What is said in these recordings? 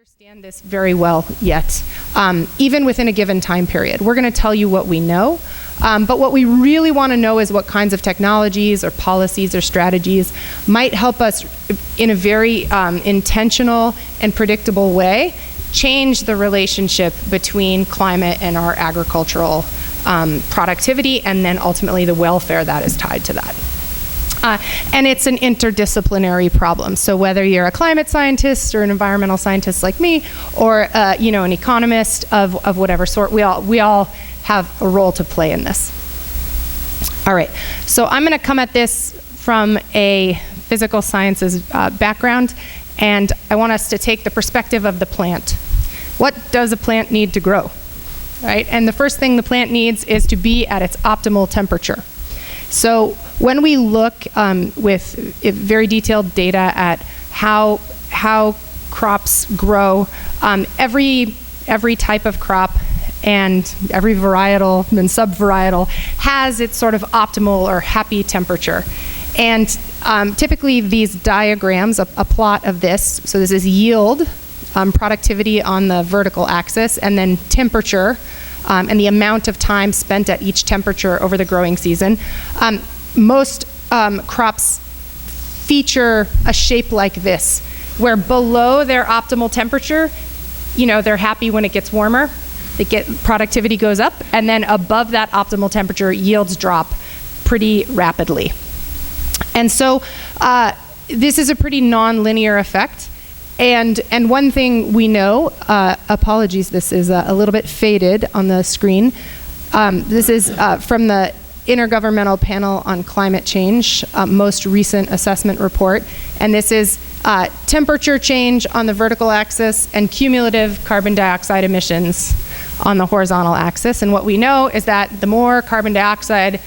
understand this very well yet, even within a given time period. We're going to tell you what we know, but what we really want to know is what kinds of technologies or policies or strategies might help us in a very intentional and predictable way change the relationship between climate and our agricultural productivity, and then ultimately the welfare that is tied to that. And it's an interdisciplinary problem. So whether you're a climate scientist or an environmental scientist like me, or an economist of whatever sort, we all have a role to play in this. All right, so I'm going to come at this from a physical sciences background, and I want us to take the perspective of the plant. What does a plant need to grow? Right? And the first thing the plant needs is to be at its optimal temperature. So when we look with very detailed data at how crops grow, every type of crop and every varietal and subvarietal has its sort of optimal or happy temperature. And typically these diagrams, a plot of this, so this is yield, productivity on the vertical axis, and then temperature, and the amount of time spent at each temperature over the growing season. Most crops feature a shape like this, where below their optimal temperature, they're happy when it gets warmer, productivity goes up, and then above that optimal temperature, yields drop pretty rapidly. And so this is a pretty non-linear effect. And one thing we know, apologies, this is a little bit faded on the screen. This is from the Intergovernmental Panel on Climate Change, most recent assessment report. And this is temperature change on the vertical axis and cumulative carbon dioxide emissions on the horizontal axis. And what we know is that the more carbon dioxide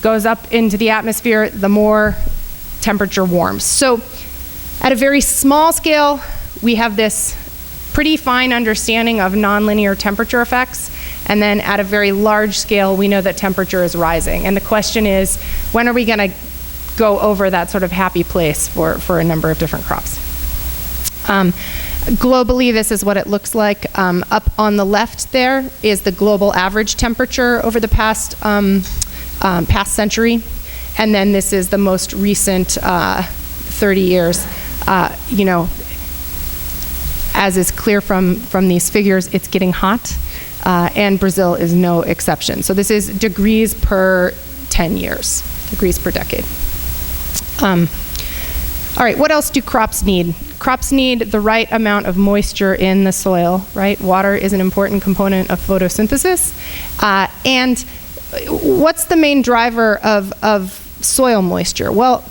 goes up into the atmosphere, the more temperature warms. So at a very small scale, we have this pretty fine understanding of nonlinear temperature effects. And then at a very large scale, we know that temperature is rising. And the question is, when are we going to go over that sort of happy place for a number of different crops? Globally, this is what it looks like. Up on the left there is the global average temperature over the past century. And then this is the most recent 30 years. As is clear from these figures, it's getting hot, and Brazil is no exception. So this is degrees per 10 years, degrees per decade. All right, what else do crops need? Crops need the right amount of moisture in the soil, right? Water is an important component of photosynthesis. And what's the main driver of soil moisture? Well,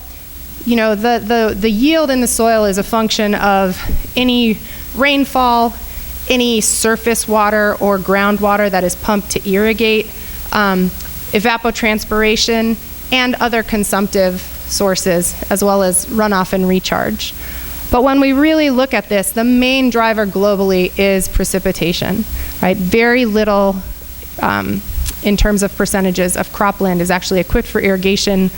the yield in the soil is a function of any rainfall, any surface water or groundwater that is pumped to irrigate, evapotranspiration, and other consumptive sources, as well as runoff and recharge. But when we really look at this, the main driver globally is precipitation, right? Very little in terms of percentages of cropland is actually equipped for irrigation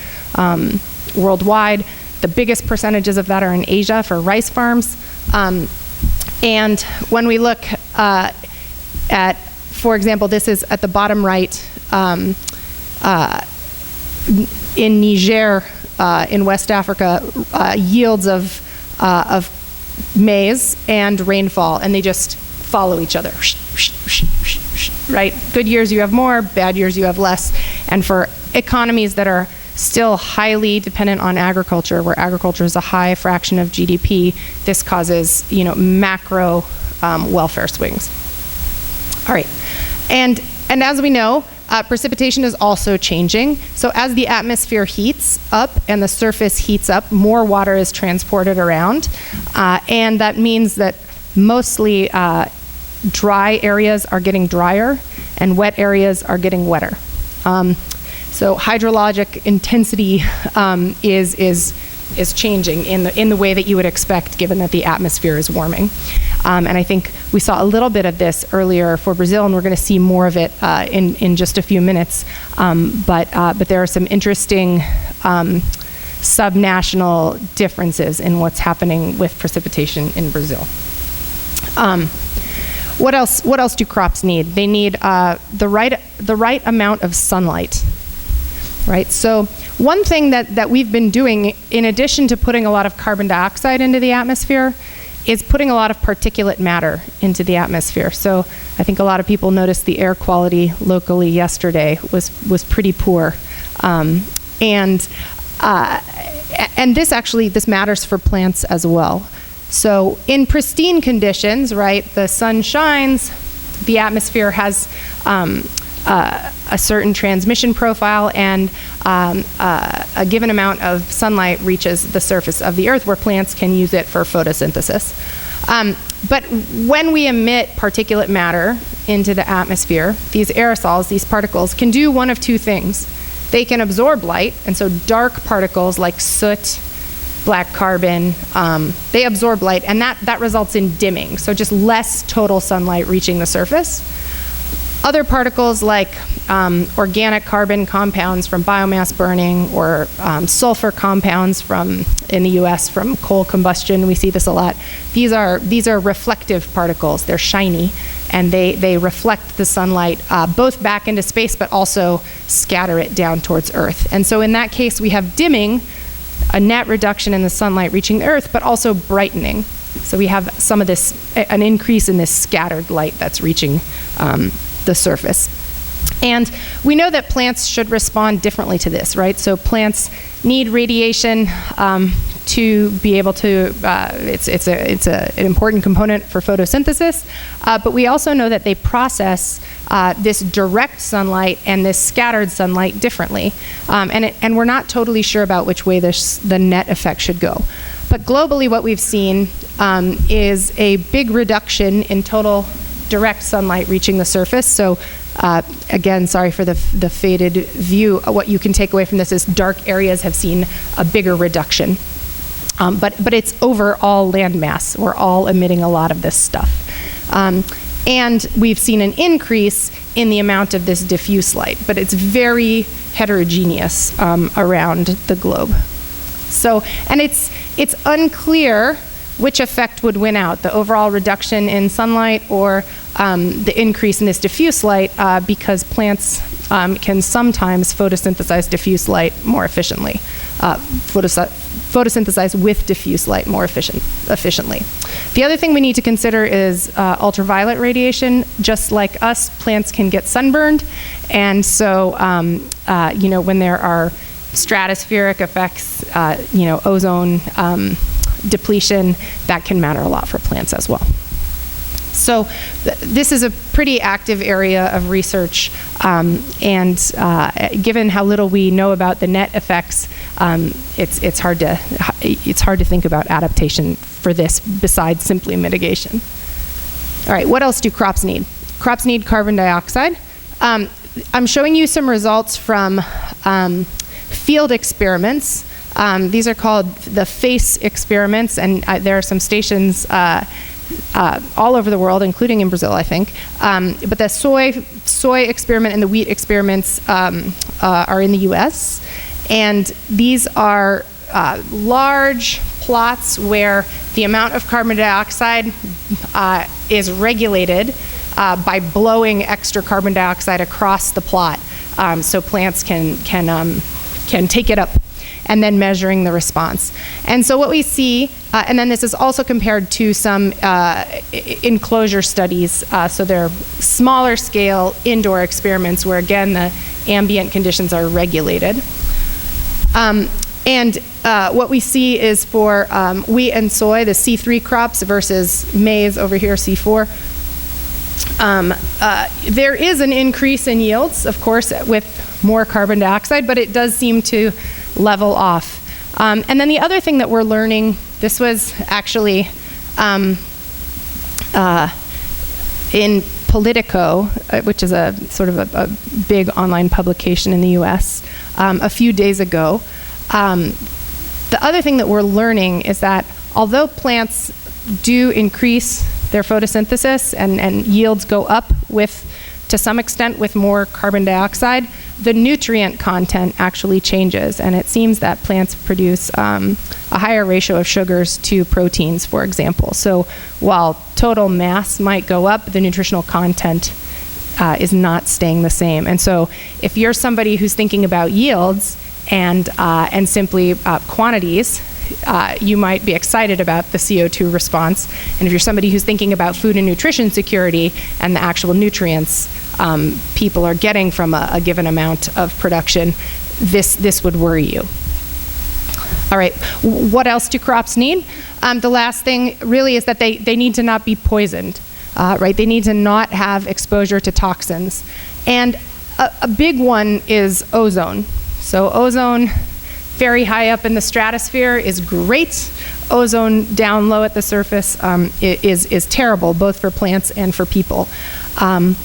worldwide. The biggest percentages of that are in Asia for rice farms. And when we look at, for example, this is at the bottom right, in Niger, in West Africa, yields of maize and rainfall, and they just follow each other, right? Good years you have more, bad years you have less. And for economies that are still highly dependent on agriculture, where agriculture is a high fraction of GDP, this causes, macro welfare swings. All right, and as we know, precipitation is also changing. So as the atmosphere heats up and the surface heats up, more water is transported around, and that means that mostly dry areas are getting drier and wet areas are getting wetter. So hydrologic intensity is changing in the way that you would expect, given that the atmosphere is warming. And I think we saw a little bit of this earlier for Brazil, and we're going to see more of it in just a few minutes. But there are some interesting subnational differences in what's happening with precipitation in Brazil. What else do crops need? They need the right amount of sunlight, right? So one thing that we've been doing, in addition to putting a lot of carbon dioxide into the atmosphere, is putting a lot of particulate matter into the atmosphere. So I think a lot of people noticed the air quality locally yesterday was pretty poor, and this matters for plants as well. So in pristine conditions, right, the sun shines, the atmosphere has a certain transmission profile, and a given amount of sunlight reaches the surface of the earth where plants can use it for photosynthesis. But when we emit particulate matter into the atmosphere, these aerosols, these particles, can do one of two things. They can absorb light, and so dark particles like soot, black carbon, they absorb light, and that results in dimming, so just less total sunlight reaching the surface. Other particles like organic carbon compounds from biomass burning, or sulfur compounds in the US from coal combustion, we see this a lot. These are reflective particles. They're shiny, and they reflect the sunlight both back into space, but also scatter it down towards Earth. And so in that case, we have dimming, a net reduction in the sunlight reaching the Earth, but also brightening. So we have some of this, an increase in this scattered light that's reaching the surface. And we know that plants should respond differently to this, right? So plants need radiation to be able to, it's an important component for photosynthesis, but we also know that they process this direct sunlight and this scattered sunlight differently. And we're not totally sure about which way the net effect should go. But globally, what we've seen is a big reduction in total direct sunlight reaching the surface. So again, sorry for the faded view. What you can take away from this is dark areas have seen a bigger reduction. But it's over all land mass. We're all emitting a lot of this stuff. And we've seen an increase in the amount of this diffuse light, but it's very heterogeneous around the globe. So, and it's unclear which effect would win out, the overall reduction in sunlight or the increase in this diffuse light, because plants can sometimes photosynthesize diffuse light more efficiently, photosynthesize with diffuse light more efficiently. The other thing we need to consider is ultraviolet radiation. Just like us, plants can get sunburned, and so when there are stratospheric effects, ozone depletion, that can matter a lot for plants as well. So this is a pretty active area of research, and given how little we know about the net effects, it's hard to think about adaptation for this besides simply mitigation. All right, what else do crops need? Crops need carbon dioxide. I'm showing you some results from field experiments. These are called the FACE experiments, and there are some stations all over the world, including in Brazil, I think. But the soy experiment and the wheat experiments are in the US. And these are large plots where the amount of carbon dioxide is regulated by blowing extra carbon dioxide across the plot, so plants can take it up, and then measuring the response. And so what we see, and then this is also compared to some enclosure studies, so they're smaller scale indoor experiments where again the ambient conditions are regulated. And what we see is for wheat and soy, the C3 crops versus maize over here, C4, there is an increase in yields, of course, with more carbon dioxide, but it does seem to level off. And then the other thing that we're learning, this was actually in Politico, which is a sort of a big online publication in the US, a few days ago. The other thing that we're learning is that although plants do increase their photosynthesis and yields go up to some extent with more carbon dioxide, the nutrient content actually changes, and it seems that plants produce a a higher ratio of sugars to proteins, for example. So while total mass might go up, the nutritional content is not staying the same. And so if you're somebody who's thinking about yields and simply quantities, you might be excited about the CO2 response. And if you're somebody who's thinking about food and nutrition security and the actual nutrients people are getting from a given amount of production, this would worry you. All right, what else do crops need? The last thing really is that they need to not be poisoned, right? They need to not have exposure to toxins. And a big one is ozone. So ozone, very high up in the stratosphere, is great. Ozone down low at the surface is terrible, both for plants and for people. And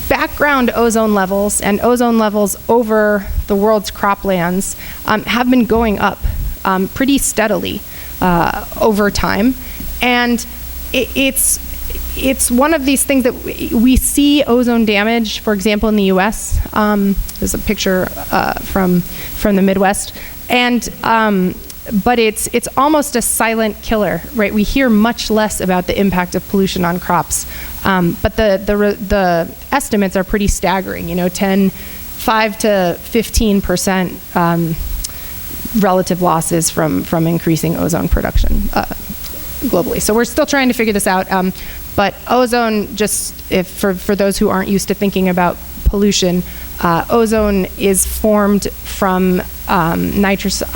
background ozone levels and ozone levels over the world's croplands have been going up pretty steadily over time. And it's one of these things that we see ozone damage, for example, in the US. There's a picture from the Midwest. And but it's almost a silent killer, right? We hear much less about the impact of pollution on crops. But the estimates are pretty staggering, 5 to 15% relative losses from increasing ozone production globally. So we're still trying to figure this out. But ozone, just for those who aren't used to thinking about pollution, ozone is formed from nitrogen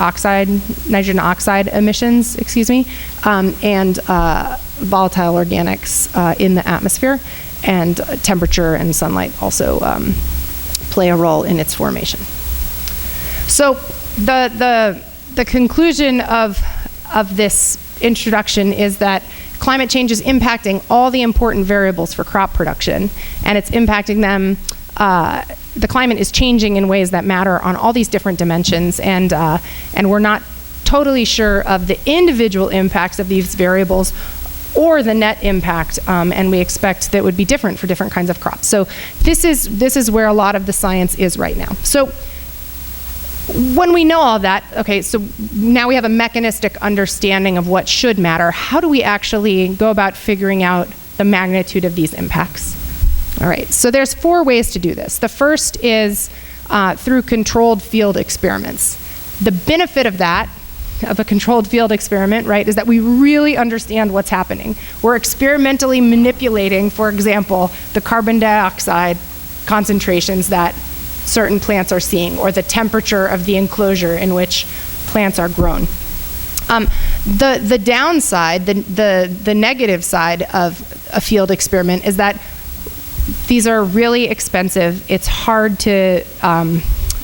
oxide emissions, and volatile organics in the atmosphere, and temperature and sunlight also play a role in its formation. So the conclusion of this introduction is that climate change is impacting all the important variables for crop production, and it's impacting them. The climate is changing in ways that matter on all these different dimensions, and we're not totally sure of the individual impacts of these variables or the net impact, and we expect that would be different for different kinds of crops. So this is where a lot of the science is right now. So when we know all that, okay, so now we have a mechanistic understanding of what should matter. How do we actually go about figuring out the magnitude of these impacts? All right, so there's 4 ways to do this. The first is through controlled field experiments. The benefit of that, of a controlled field experiment, right, is that we really understand what's happening. We're experimentally manipulating, for example, the carbon dioxide concentrations that certain plants are seeing, or the temperature of the enclosure in which plants are grown. The downside, the negative side of a field experiment is that these are really expensive. It's hard to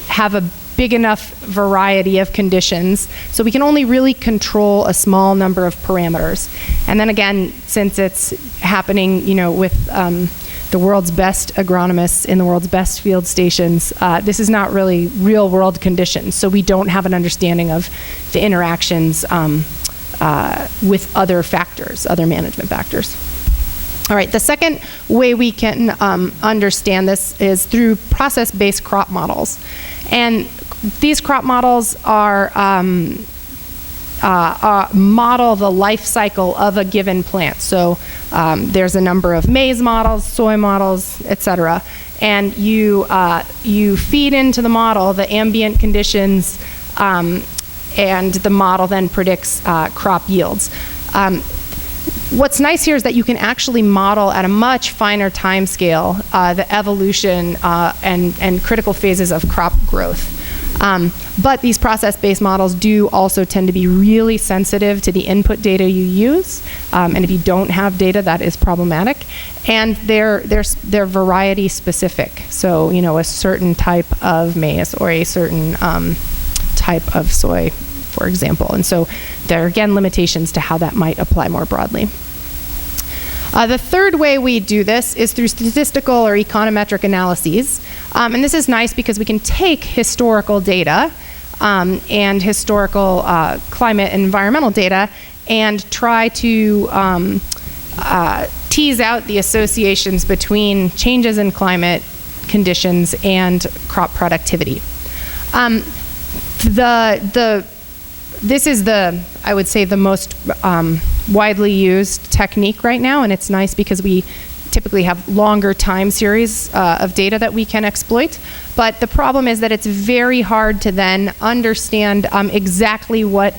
have a big enough variety of conditions, so we can only really control a small number of parameters. And then again, since it's happening, with the world's best agronomists in the world's best field stations, this is not really real world conditions, so we don't have an understanding of the interactions with other factors, other management factors. All right, the second way we can understand this is through process-based crop models. And these crop models are model the life cycle of a given plant. So there's a number of maize models, soy models, etc. And you feed into the model the ambient conditions, and the model then predicts crop yields. What's nice here is that you can actually model at a much finer time scale the evolution and critical phases of crop growth. But these process-based models do also tend to be really sensitive to the input data you use, and if you don't have data, that is problematic. And they're variety specific. So a certain type of maize or a certain type of soy, for example. And so there are again limitations to how that might apply more broadly. The third way we do this is through statistical or econometric analyses. And this is nice because we can take historical data and historical climate and environmental data and try to tease out the associations between changes in climate conditions and crop productivity. The This is I would say, the most widely used technique right now, and it's nice because we typically have longer time series of data that we can exploit. But the problem is that it's very hard to then understand exactly what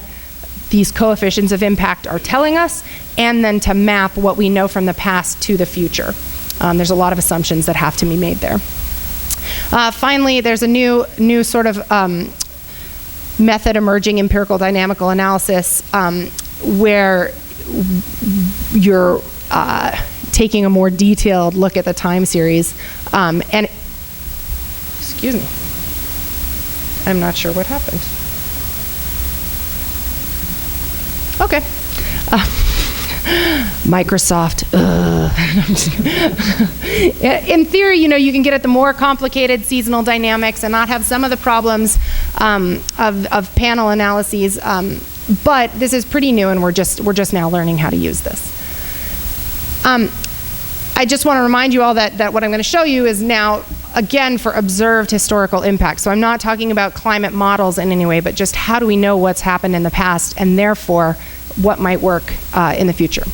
these coefficients of impact are telling us, and then to map what we know from the past to the future. There's a lot of assumptions that have to be made there. Finally, there's a new sort of method emerging, empirical dynamical analysis, where you're taking a more detailed look at the time series. And excuse me, I'm not sure what happened. Okay. Microsoft. In theory, you can get at the more complicated seasonal dynamics and not have some of the problems of panel analyses. But this is pretty new, and we're just now learning how to use this. I just want to remind you all that what I'm going to show you is now, again, for observed historical impact. So I'm not talking about climate models in any way, but just how do we know what's happened in the past, and therefore what might work in the future.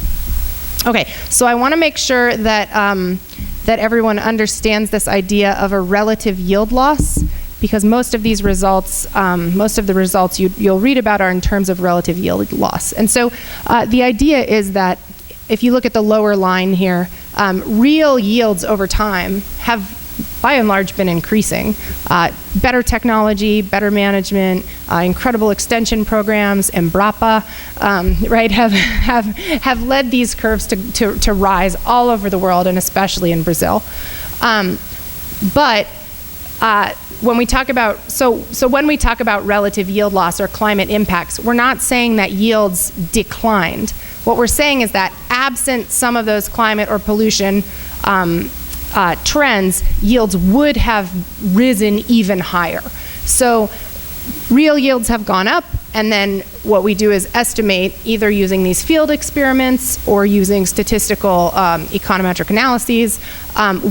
Okay, so I want to make sure that that everyone understands this idea of a relative yield loss, because most of these results, most of the results you'll read about are in terms of relative yield loss. And so the idea is that if you look at the lower line here, real yields over time have by and large been increasing. Better technology, better management, incredible extension programs, Embrapa, right, have led these curves to rise all over the world, and especially in Brazil. But when we talk about, so when we talk about relative yield loss or climate impacts, we're not saying that yields declined. What we're saying is that absent some of those climate or pollution trends, yields would have risen even higher. So real yields have gone up, and then what we do is estimate, either using these field experiments or using statistical econometric analyses,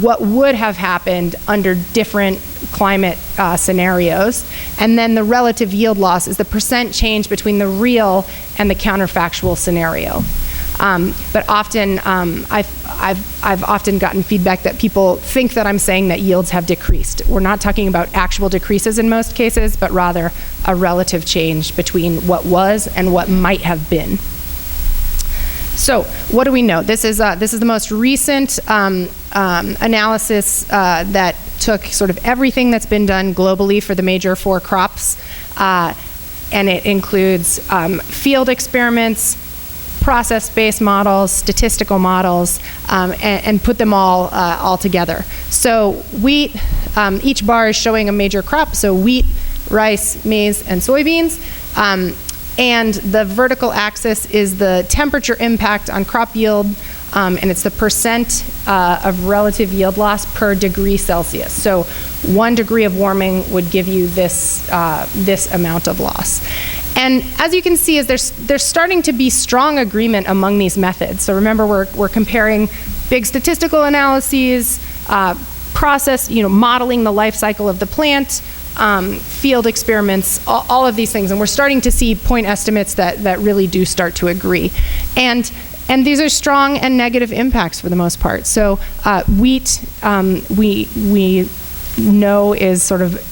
what would have happened under different climate scenarios. And then the relative yield loss is the percent change between the real and the counterfactual scenario. But often, I've often gotten feedback that people think that I'm saying that yields have decreased. We're not talking about actual decreases in most cases, but rather a relative change between what was and what might have been. So what do we know? This is the most recent analysis that took sort of everything that's been done globally for the major 4 crops, and it includes field experiments, process-based models, statistical models, and put them all together. So wheat, each bar is showing a major crop, so wheat, rice, maize, and soybeans. And the vertical axis is the temperature impact on crop yield, and it's the percent of relative yield loss per degree Celsius. So 1 degree of warming would give you this amount of loss. And as you can see, there's starting to be strong agreement among these methods. So remember, we're comparing big statistical analyses, process, modeling the life cycle of the plant, field experiments, all of these things. And we're starting to see point estimates that really do start to agree. And these are strong and negative impacts for the most part. So wheat, we know is sort of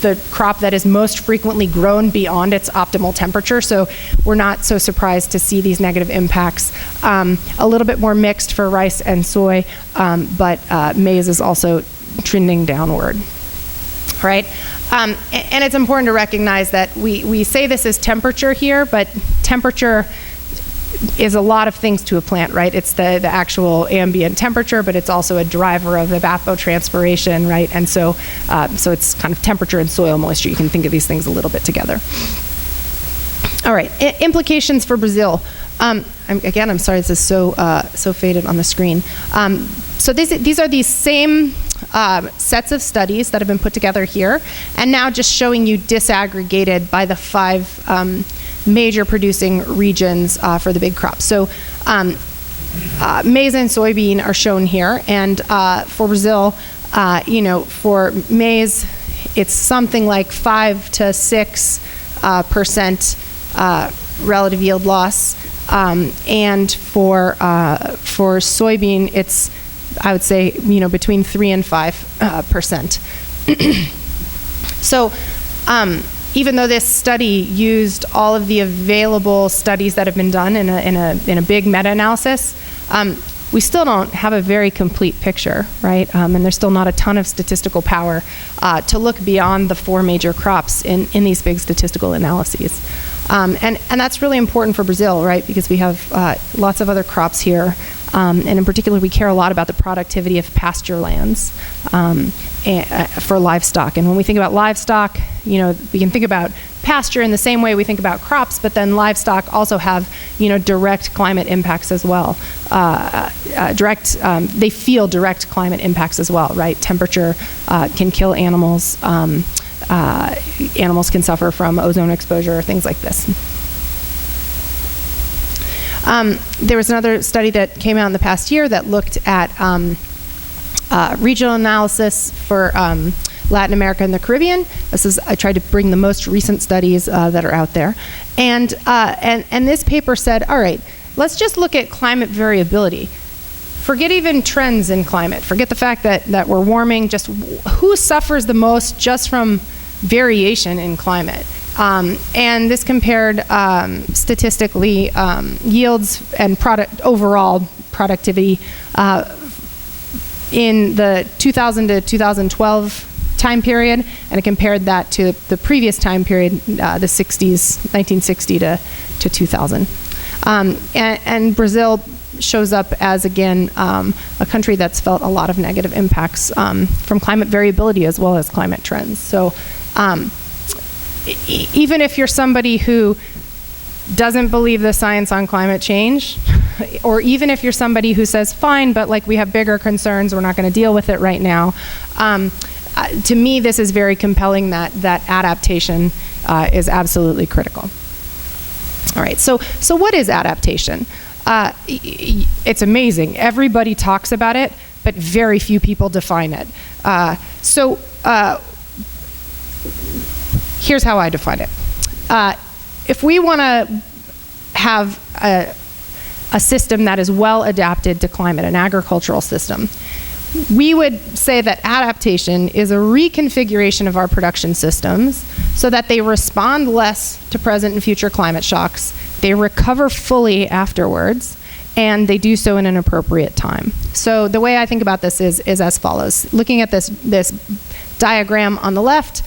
the crop that is most frequently grown beyond its optimal temperature, so we're not so surprised to see these negative impacts. A little bit more mixed for rice and soy, but maize is also trending downward. Right? And it's important to recognize that we say this is temperature here, but temperature is a lot of things to a plant, right? It's the actual ambient temperature, but it's also a driver of evapotranspiration, right? And so it's kind of temperature and soil moisture. You can think of these things a little bit together. All right, implications for Brazil. Again, I'm sorry, this is so faded on the screen. So these are these same sets of studies that have been put together here, and now just showing you disaggregated by the 5 major producing regions for the big crops. So maize and soybean are shown here, and for Brazil, for maize, it's something like 5 to 6% relative yield loss. And for soybean, it's, I would say, between 3 and 5%. So even though this study used all of the available studies that have been done in a big meta-analysis, we still don't have a very complete picture, right? And there's still not a ton of statistical power to look beyond the 4 major crops in these big statistical analyses. And that's really important for Brazil, right? Because we have lots of other crops here. And in particular, we care a lot about the productivity of pasture lands for livestock. And when we think about livestock, we can think about pasture in the same way we think about crops, but then livestock also have, direct climate impacts as well. They feel direct climate impacts as well, right? Temperature can kill animals. Animals can suffer from ozone exposure, things like this. There was another study that came out in the past year that looked at regional analysis for Latin America and the Caribbean. I tried to bring the most recent studies that are out there. And this paper said, all right, let's just look at climate variability. Forget even trends in climate. Forget the fact that we're warming. Just who suffers the most just from variation in climate. And this compared statistically yields and overall productivity in the 2000 to 2012 time period, and it compared that to the previous time period, the 60s, 1960 to 2000. And Brazil shows up as, again, a country that's felt a lot of negative impacts from climate variability as well as climate trends. So even if you're somebody who doesn't believe the science on climate change, or even if you're somebody who says, fine, but we have bigger concerns, we're not going to deal with it right now, to me, this is very compelling that adaptation is absolutely critical. All right, so what is adaptation? It's amazing. Everybody talks about it, but very few people define it. Here's how I define it. If we want to have a system that is well adapted to climate, an agricultural system, we would say that adaptation is a reconfiguration of our production systems so that they respond less to present and future climate shocks, they recover fully afterwards, and they do so in an appropriate time. So the way I think about this is as follows. Looking at this diagram on the left,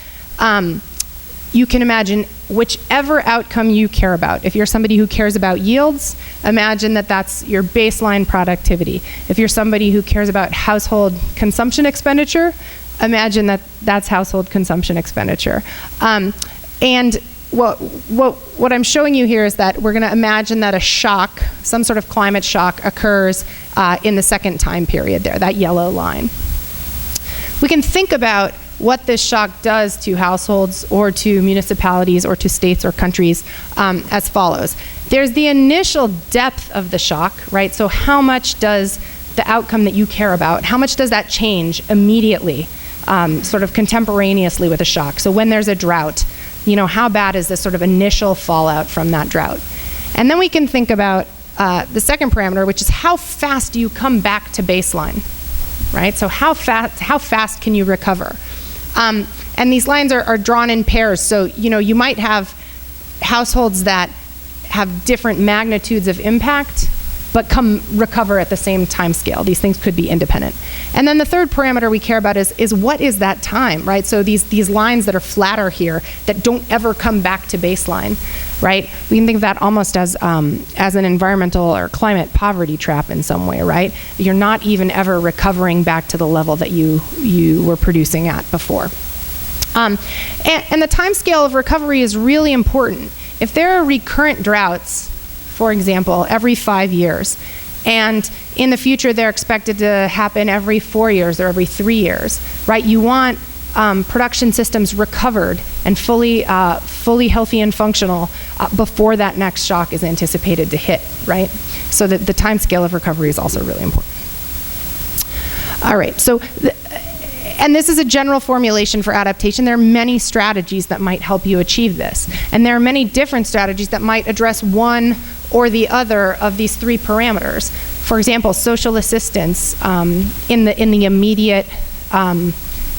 you can imagine whichever outcome you care about. If you're somebody who cares about yields, imagine that that's your baseline productivity. If you're somebody who cares about household consumption expenditure, imagine that that's household consumption expenditure. And what I'm showing you here is that we're going to imagine that a shock, some sort of climate shock, occurs in the second time period there, that yellow line. We can think about what this shock does to households or to municipalities or to states or countries as follows. There's the initial depth of the shock, right? So how much does the outcome that you care about, how much does that change immediately, sort of contemporaneously with a shock? So when there's a drought, how bad is this sort of initial fallout from that drought? And then we can think about the second parameter, which is how fast do you come back to baseline, right? So how fast can you recover? And these lines are drawn in pairs. So, you might have households that have different magnitudes of impact, but recover at the same time scale. These things could be independent. And then the third parameter we care about is what is that time, right? So these lines that are flatter here that don't ever come back to baseline, right? We can think of that almost as an environmental or climate poverty trap in some way, right? You're not even ever recovering back to the level that you were producing at before. And the time scale of recovery is really important. If there are recurrent droughts, for example, every 5 years, and in the future they're expected to happen every 4 years or every 3 years, right? You want production systems recovered and fully healthy and functional before that next shock is anticipated to hit, right? So that the time scale of recovery is also really important. All right, so And this is a general formulation for adaptation. There are many strategies that might help you achieve this. And there are many different strategies that might address one or the other of these three parameters. For example, social assistance in the immediate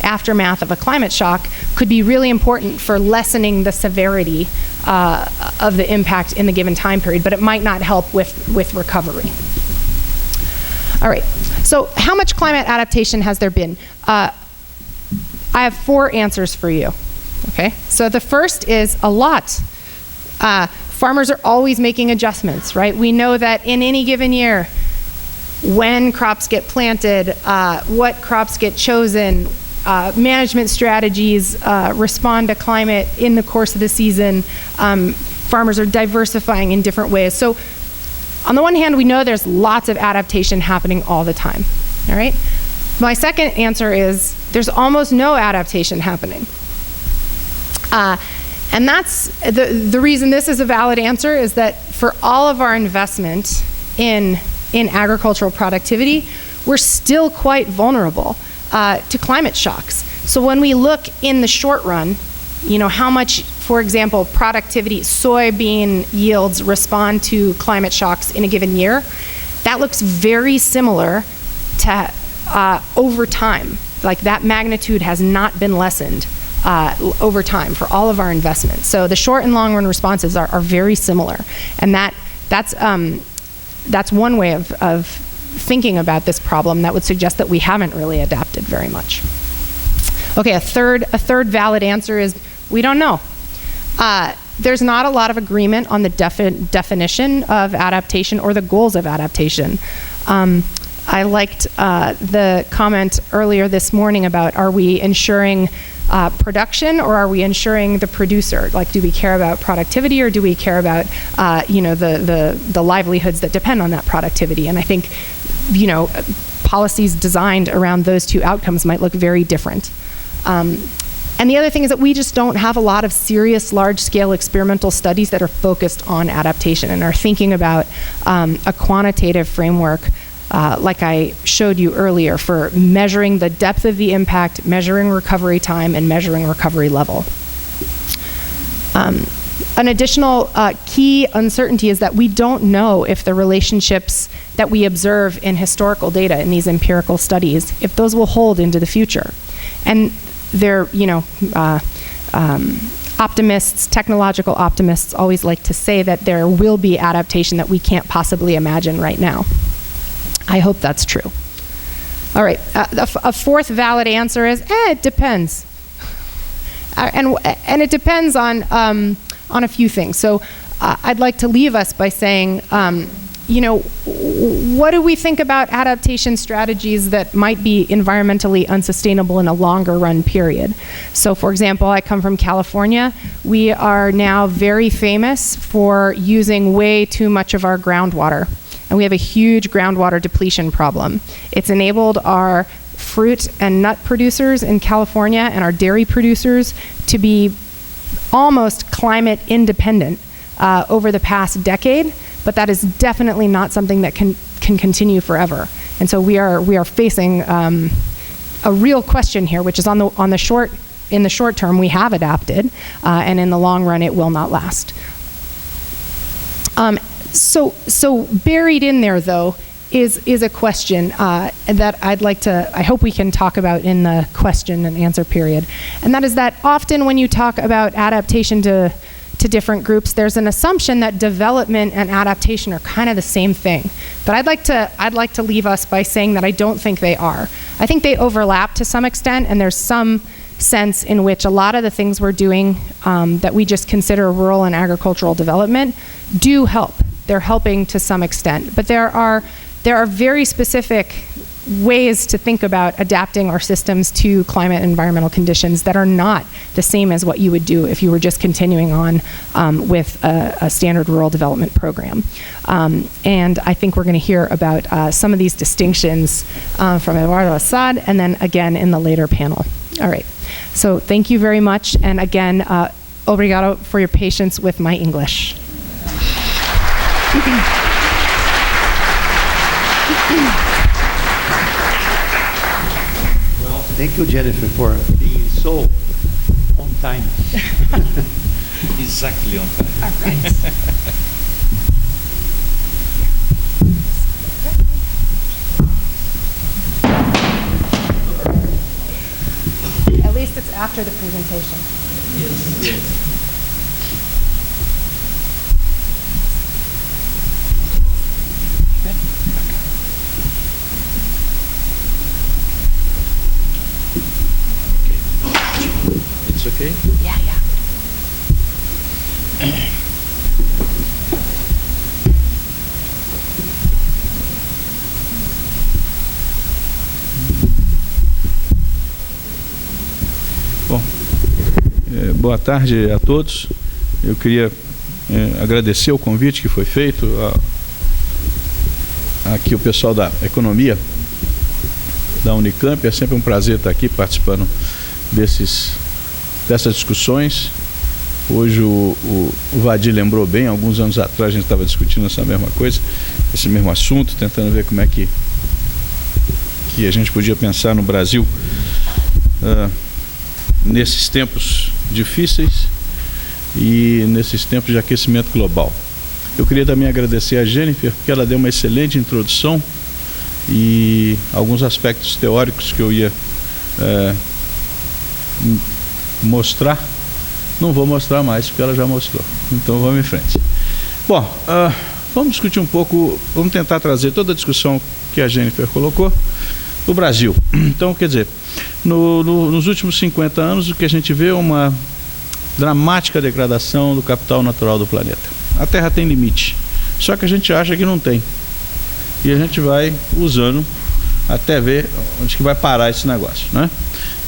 aftermath of a climate shock could be really important for lessening the severity of the impact in the given time period, but it might not help with recovery. All right, so how much climate adaptation has there been? I have 4 answers for you, okay? So the first is a lot. Farmers are always making adjustments, right? We know that in any given year, when crops get planted, what crops get chosen, management strategies respond to climate in the course of the season. Farmers are diversifying in different ways. So on the one hand, we know there's lots of adaptation happening all the time, all right? My second answer is there's almost no adaptation happening. And that's the reason this is a valid answer is that for all of our investment in agricultural productivity, we're still quite vulnerable to climate shocks. So when we look in the short run, how much, for example, productivity, soybean yields respond to climate shocks in a given year, that looks very similar to over time. Like that magnitude has not been lessened over time for all of our investments. So the short and long run responses are very similar. And that's one way of thinking about this problem that would suggest that we haven't really adapted very much. Okay, a third valid answer is we don't know. There's not a lot of agreement on the definition of adaptation or the goals of adaptation. I liked the comment earlier this morning about are we ensuring production or are we ensuring the producer? Like, do we care about productivity or do we care about the livelihoods that depend on that productivity? And I think policies designed around those two outcomes might look very different. And the other thing is that we just don't have a lot of serious large-scale experimental studies that are focused on adaptation and are thinking about a quantitative framework like I showed you earlier for measuring the depth of the impact, measuring recovery time, and measuring recovery level. An additional key uncertainty is that we don't know if the relationships that we observe in historical data in these empirical studies, if those will hold into the future. And they're, optimists, technological optimists always like to say that there will be adaptation that we can't possibly imagine right now. I hope that's true. All right, a fourth valid answer is, it depends. And it depends on a few things. So I'd like to leave us by saying, what do we think about adaptation strategies that might be environmentally unsustainable in a longer run period? So for example, I come from California. We are now very famous for using way too much of our groundwater. And we have a huge groundwater depletion problem. It's enabled our fruit and nut producers in California and our dairy producers to be almost climate independent over the past decade, but that is definitely not something that can continue forever. And so we are facing a real question here, which is in the short term we have adapted, and in the long run it will not last. So buried in there though is a question that I hope we can talk about in the question and answer period. And that is that often when you talk about adaptation to different groups, there's an assumption that development and adaptation are kind of the same thing. But I'd like to leave us by saying that I don't think they are. I think they overlap to some extent, and there's some sense in which a lot of the things we're doing that we just consider rural and agricultural development do help. They're helping to some extent. But there are very specific ways to think about adapting our systems to climate and environmental conditions that are not the same as what you would do if you were just continuing on with a standard rural development program. And I think we're going to hear about some of these distinctions from Eduardo Assad and then again in the later panel. All right, so thank you very much. And again, obrigado for your patience with my English. Well, Thank you, Jennifer, for being so on time. Exactly on time. All right. At least it's after the presentation. Yes, yes. It's okay? Yeah, yeah. Bom, boa tarde a todos. Eu queria agradecer o convite que foi feito aqui o pessoal da Economia da Unicamp. É sempre um prazer estar aqui participando dessas discussões. Hoje o Vadir lembrou bem, alguns anos atrás a gente estava discutindo essa mesma coisa, esse mesmo assunto, tentando ver como é que a gente podia pensar no Brasil nesses tempos difíceis e nesses tempos de aquecimento global. Eu queria também agradecer a Jennifer, porque ela deu uma excelente introdução e alguns aspectos teóricos que eu ia mostrar, não vou mostrar mais, porque ela já mostrou. Então vamos em frente. Bom, vamos discutir um pouco, vamos tentar trazer toda a discussão que a Jennifer colocou do Brasil. Então, quer dizer, nos últimos 50 anos, o que a gente vê é uma dramática degradação do capital natural do planeta. A Terra tem limite, só que a gente acha que não tem. E a gente vai usando até ver onde que vai parar esse negócio, né?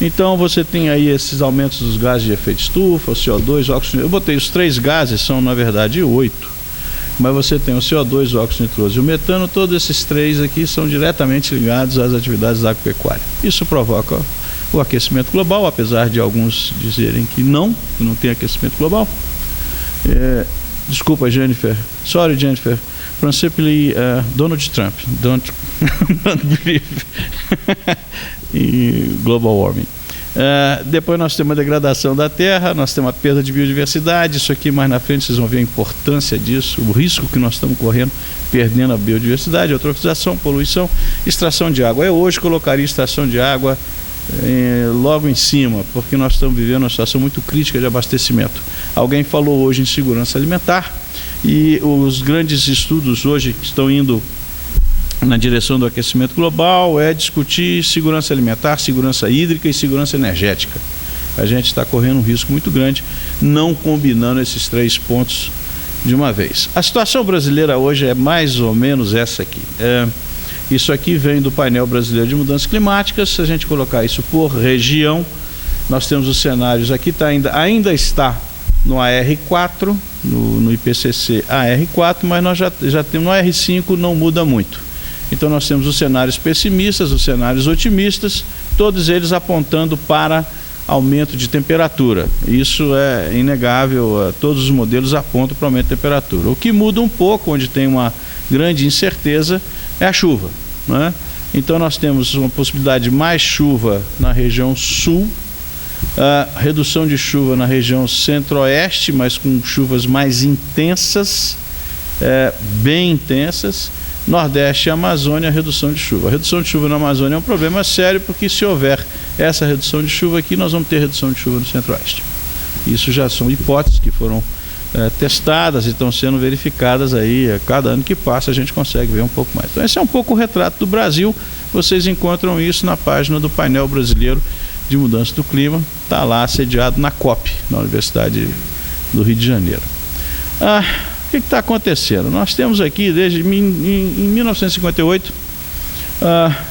Então você tem aí esses aumentos dos gases de efeito estufa, o CO2, o óxido. Eu botei os 3 gases, são na verdade 8, mas você tem o CO2, o óxido nitroso e o metano. Todos esses 3 aqui são diretamente ligados às atividades agropecuárias. Isso provoca o aquecimento global, apesar de alguns dizerem que não tem aquecimento global. Desculpa, Jennifer. Sorry, Jennifer. Principally Donald Trump. Don't believe in global warming. Depois nós temos a degradação da terra, nós temos a perda de biodiversidade. Isso aqui mais na frente vocês vão ver a importância disso, o risco que nós estamos correndo, perdendo a biodiversidade, eutrofização, poluição, extração de água. Eu hoje colocaria extração de água logo em cima, porque nós estamos vivendo uma situação muito crítica de abastecimento. Alguém falou hoje em segurança alimentar e os grandes estudos hoje que estão indo na direção do aquecimento global é discutir segurança alimentar, segurança hídrica e segurança energética. A gente está correndo um risco muito grande não combinando esses 3 pontos de uma vez. A situação brasileira hoje é mais ou menos essa aqui. Isso aqui vem do painel brasileiro de mudanças climáticas. Se a gente colocar isso por região, nós temos os cenários aqui, ainda está no AR4, no IPCC AR4, mas nós já temos no AR5, não muda muito. Então nós temos os cenários pessimistas, os cenários otimistas, todos eles apontando para aumento de temperatura. Isso é inegável, todos os modelos apontam para aumento de temperatura. O que muda um pouco, onde tem uma grande incerteza, é a chuva, né? Então nós temos uma possibilidade de mais chuva na região sul, redução de chuva na região centro-oeste, mas com chuvas mais intensas, bem intensas. Nordeste e Amazônia, redução de chuva. A redução de chuva na Amazônia é um problema sério, porque se houver essa redução de chuva aqui, nós vamos ter redução de chuva no centro-oeste. Isso já são hipóteses que foram testadas e estão sendo verificadas aí. A cada ano que passa a gente consegue ver um pouco mais. Então esse é um pouco o retrato do Brasil. Vocês encontram isso na página do painel brasileiro de mudança do clima. Está lá sediado na COP, na Universidade do Rio de Janeiro. O que está acontecendo? Nós temos aqui, desde em 1958,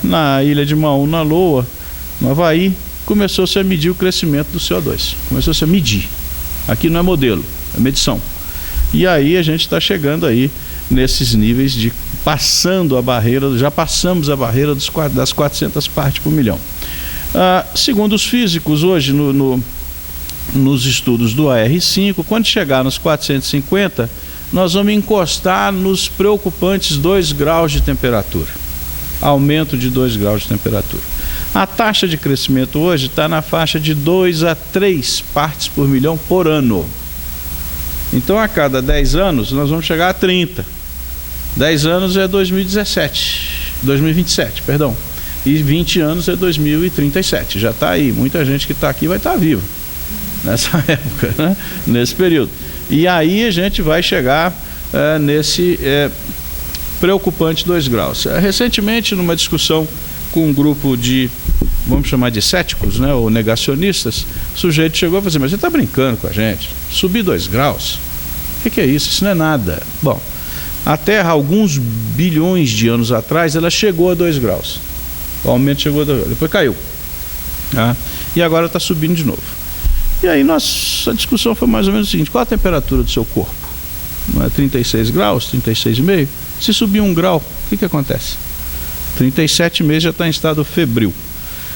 na ilha de Mauna Loa, no Havaí, começou-se a medir o crescimento do CO2. Começou-se a medir. Aqui não é modelo, é medição. E aí a gente está chegando aí nesses níveis de passando a barreira, já passamos a barreira das 400 partes por milhão. Segundo os físicos, hoje nos estudos do AR5, quando chegar nos 450, nós vamos encostar nos preocupantes 2 graus de temperatura. Aumento de 2 graus de temperatura. A taxa de crescimento hoje está na faixa de 2 a 3 partes por milhão por ano. Então, a cada 10 anos, nós vamos chegar a 30. 10 anos é 2027, perdão. E 20 anos é 2037. Já está aí. Muita gente que está aqui vai estar viva nessa época, né? Nesse período. E aí a gente vai chegar nesse preocupante 2 graus. Recentemente, numa discussão com um grupo de, vamos chamar de céticos, né, ou negacionistas, o sujeito chegou a fazer, mas você está brincando com a gente? Subir 2 graus? O que é isso? Isso não é nada. Bom, a Terra, alguns bilhões de anos atrás, ela chegou a 2 graus. O aumento chegou a 2 graus, depois caiu. Tá? E agora está subindo de novo. E aí a discussão foi mais ou menos o seguinte: qual a temperatura do seu corpo? Não é 36 graus, 36,5? Se subir 1 grau, o que acontece? 37,5 já está em estado febril.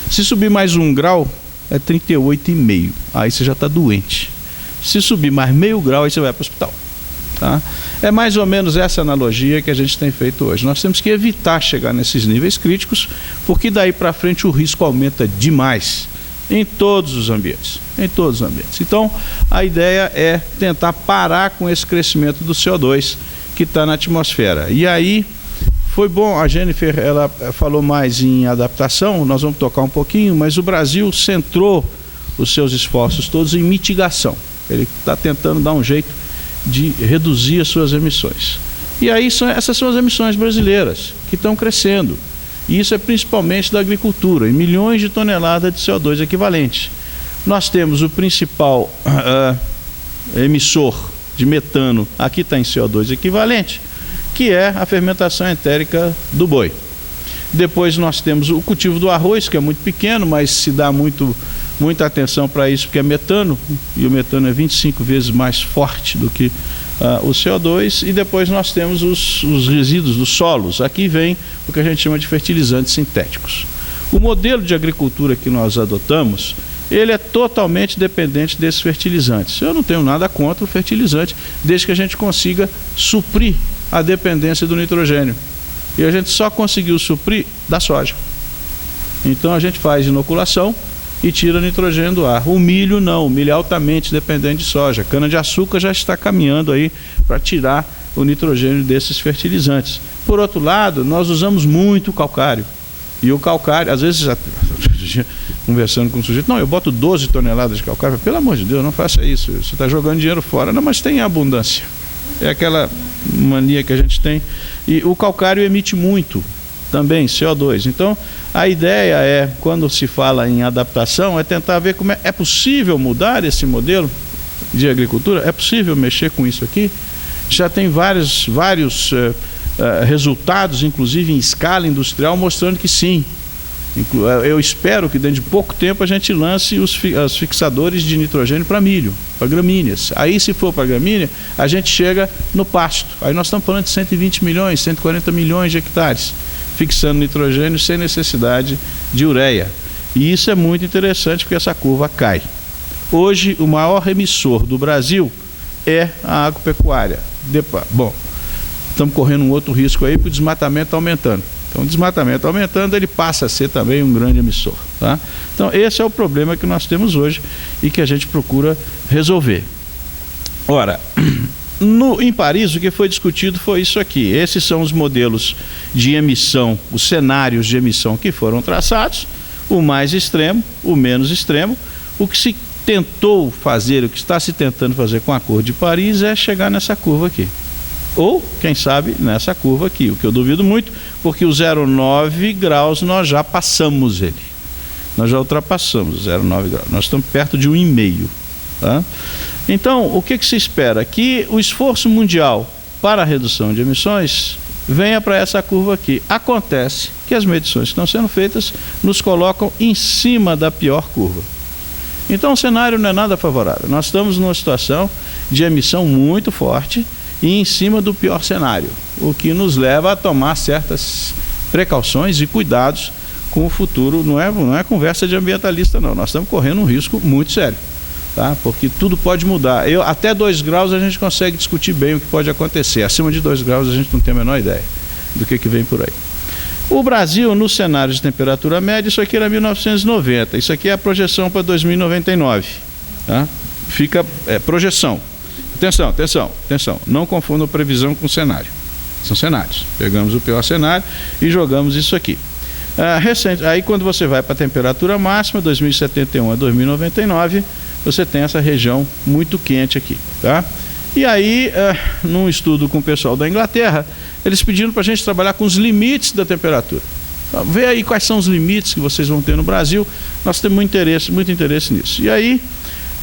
Se subir mais 1 grau, é 38,5. Aí você já está doente. Se subir mais meio grau, aí você vai para o hospital. Tá? É mais ou menos essa analogia que a gente tem feito hoje. Nós temos que evitar chegar nesses níveis críticos, porque daí para frente o risco aumenta demais em todos os ambientes. Em todos os ambientes. Então, a ideia é tentar parar com esse crescimento do CO2 que está na atmosfera. E aí, foi bom, a Jennifer, ela falou mais em adaptação, nós vamos tocar um pouquinho, mas o Brasil centrou os seus esforços todos em mitigação. Ele está tentando dar um jeito de reduzir as suas emissões. E aí, essas são as emissões brasileiras, que estão crescendo. E isso é principalmente da agricultura, em milhões de toneladas de CO2 equivalente. Nós temos o principal emissor de metano, aqui está em CO2 equivalente, que é a fermentação entérica do boi. Depois nós temos o cultivo do arroz, que é muito pequeno, mas se dá muita atenção para isso, porque é metano, e o metano é 25 vezes mais forte do que o CO2, e depois nós temos os resíduos dos solos. Aqui vem o que a gente chama de fertilizantes sintéticos. O modelo de agricultura que nós adotamos, ele é totalmente dependente desses fertilizantes. Eu não tenho nada contra o fertilizante, desde que a gente consiga suprir a dependência do nitrogênio. E a gente só conseguiu suprir da soja. Então a gente faz inoculação e tira nitrogênio do ar. O milho não, o milho é altamente dependente de soja. A cana-de-açúcar já está caminhando aí para tirar o nitrogênio desses fertilizantes. Por outro lado, nós usamos muito calcário. E o calcário, às vezes, conversando com o sujeito, não, eu boto 12 toneladas de calcário. Pelo amor de Deus, não faça isso, você está jogando dinheiro fora. Não, mas tem abundância. É aquela mania que a gente tem. E o calcário emite muito também, CO2. Então, a ideia é, quando se fala em adaptação, é tentar ver como é possível mudar esse modelo de agricultura. É possível mexer com isso aqui? Já tem vários resultados, inclusive em escala industrial, mostrando que sim. Eu espero que dentro de pouco tempo a gente lance os fixadores de nitrogênio para milho, para gramíneas. Aí, se for para gramínea, a gente chega no pasto. Aí nós estamos falando de 120 milhões, 140 milhões de hectares, fixando nitrogênio sem necessidade de ureia. E isso é muito interessante, porque essa curva cai. Hoje, o maior emissor do Brasil é a agropecuária. Bom, estamos correndo um outro risco aí, porque o desmatamento está aumentando. Então, o desmatamento aumentando, ele passa a ser também um grande emissor. Tá? Então, esse é o problema que nós temos hoje e que a gente procura resolver. Ora, em Paris, o que foi discutido foi isso aqui. Esses são os modelos de emissão, os cenários de emissão que foram traçados, o mais extremo, o menos extremo. O que se tentou fazer, o que está se tentando fazer com o Acordo de Paris é chegar nessa curva aqui. Ou, quem sabe, nessa curva aqui, o que eu duvido muito, porque o 0,9 graus nós já passamos ele. Nós já ultrapassamos o 0,9 graus. Nós estamos perto de 1,5. Tá? Então, o que se espera? Que o esforço mundial para a redução de emissões venha para essa curva aqui. Acontece que as medições que estão sendo feitas nos colocam em cima da pior curva. Então, o cenário não é nada favorável. Nós estamos numa situação de emissão muito forte e em cima do pior cenário, o que nos leva a tomar certas precauções e cuidados com o futuro. Não é conversa de ambientalista, não. Nós estamos correndo um risco muito sério, tá? Porque tudo pode mudar. Até 2 graus a gente consegue discutir bem o que pode acontecer. Acima de 2 graus a gente não tem a menor ideia do que vem por aí. O Brasil, no cenário de temperatura média, isso aqui era 1990, isso aqui é a projeção para 2099, tá? Fica projeção. Atenção, atenção, atenção, não confundam previsão com cenário. São cenários. Pegamos o pior cenário e jogamos isso aqui. Aí quando você vai para a temperatura máxima, 2071 a 2099, você tem essa região muito quente aqui, tá? E aí, num estudo com o pessoal da Inglaterra, eles pediram para a gente trabalhar com os limites da temperatura. Então, vê aí quais são os limites que vocês vão ter no Brasil. Nós temos muito interesse nisso. E aí,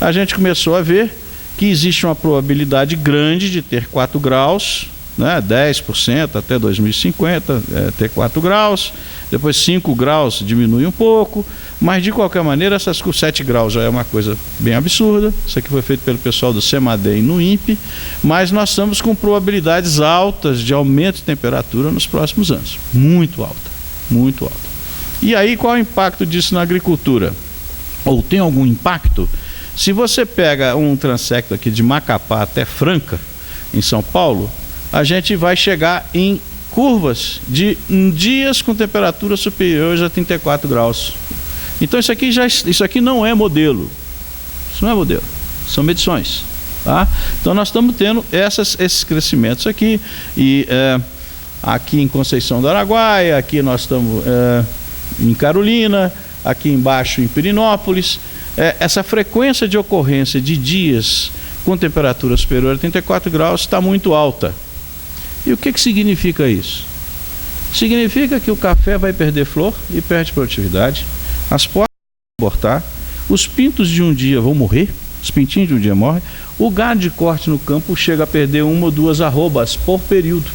a gente começou a ver que existe uma probabilidade grande de ter 4 graus, né, 10% até 2050, ter 4 graus, depois 5 graus diminui um pouco, mas de qualquer maneira, 7 graus já é uma coisa bem absurda. Isso aqui foi feito pelo pessoal do CEMADEM no INPE, mas nós estamos com probabilidades altas de aumento de temperatura nos próximos anos, muito alta, muito alta. E aí qual é o impacto disso na agricultura? Ou tem algum impacto? Se você pega um transecto aqui de Macapá até Franca, em São Paulo, a gente vai chegar em curvas de dias com temperaturas superiores a 34 graus. Então isso aqui não é modelo. Isso não é modelo. São medições. Tá? Então nós estamos tendo esses crescimentos aqui. E aqui em Conceição do Araguaia, aqui nós estamos em Carolina, aqui embaixo em Pirinópolis. Essa frequência de ocorrência de dias com temperatura superior a 34 graus está muito alta. E o que significa isso? Significa que o café vai perder flor e perde produtividade, as porcas vão abortar, os pintos de um dia vão morrer, os pintinhos de um dia morrem, o gado de corte no campo chega a perder 1 ou 2 arrobas por período.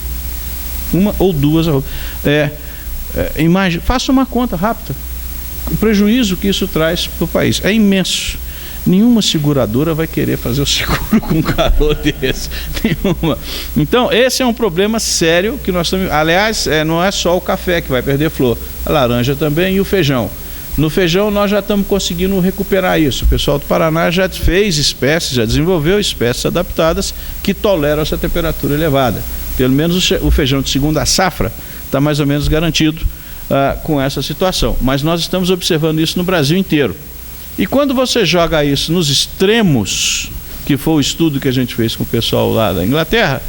1 ou 2 arrobas. Faça uma conta rápida. O prejuízo que isso traz para o país é imenso. Nenhuma seguradora vai querer fazer o seguro com um calor desse. Nenhuma. Então, esse é um problema sério que nós estamos... Aliás, não é só o café que vai perder flor, a laranja também e o feijão. No feijão, nós já estamos conseguindo recuperar isso. O pessoal do Paraná já fez espécies, já desenvolveu espécies adaptadas que toleram essa temperatura elevada. Pelo menos o feijão de segunda safra está mais ou menos garantido com essa situação. Mas nós estamos observando isso no Brasil inteiro. E quando você joga isso nos extremos, que foi o estudo que a gente fez com o pessoal lá da Inglaterra,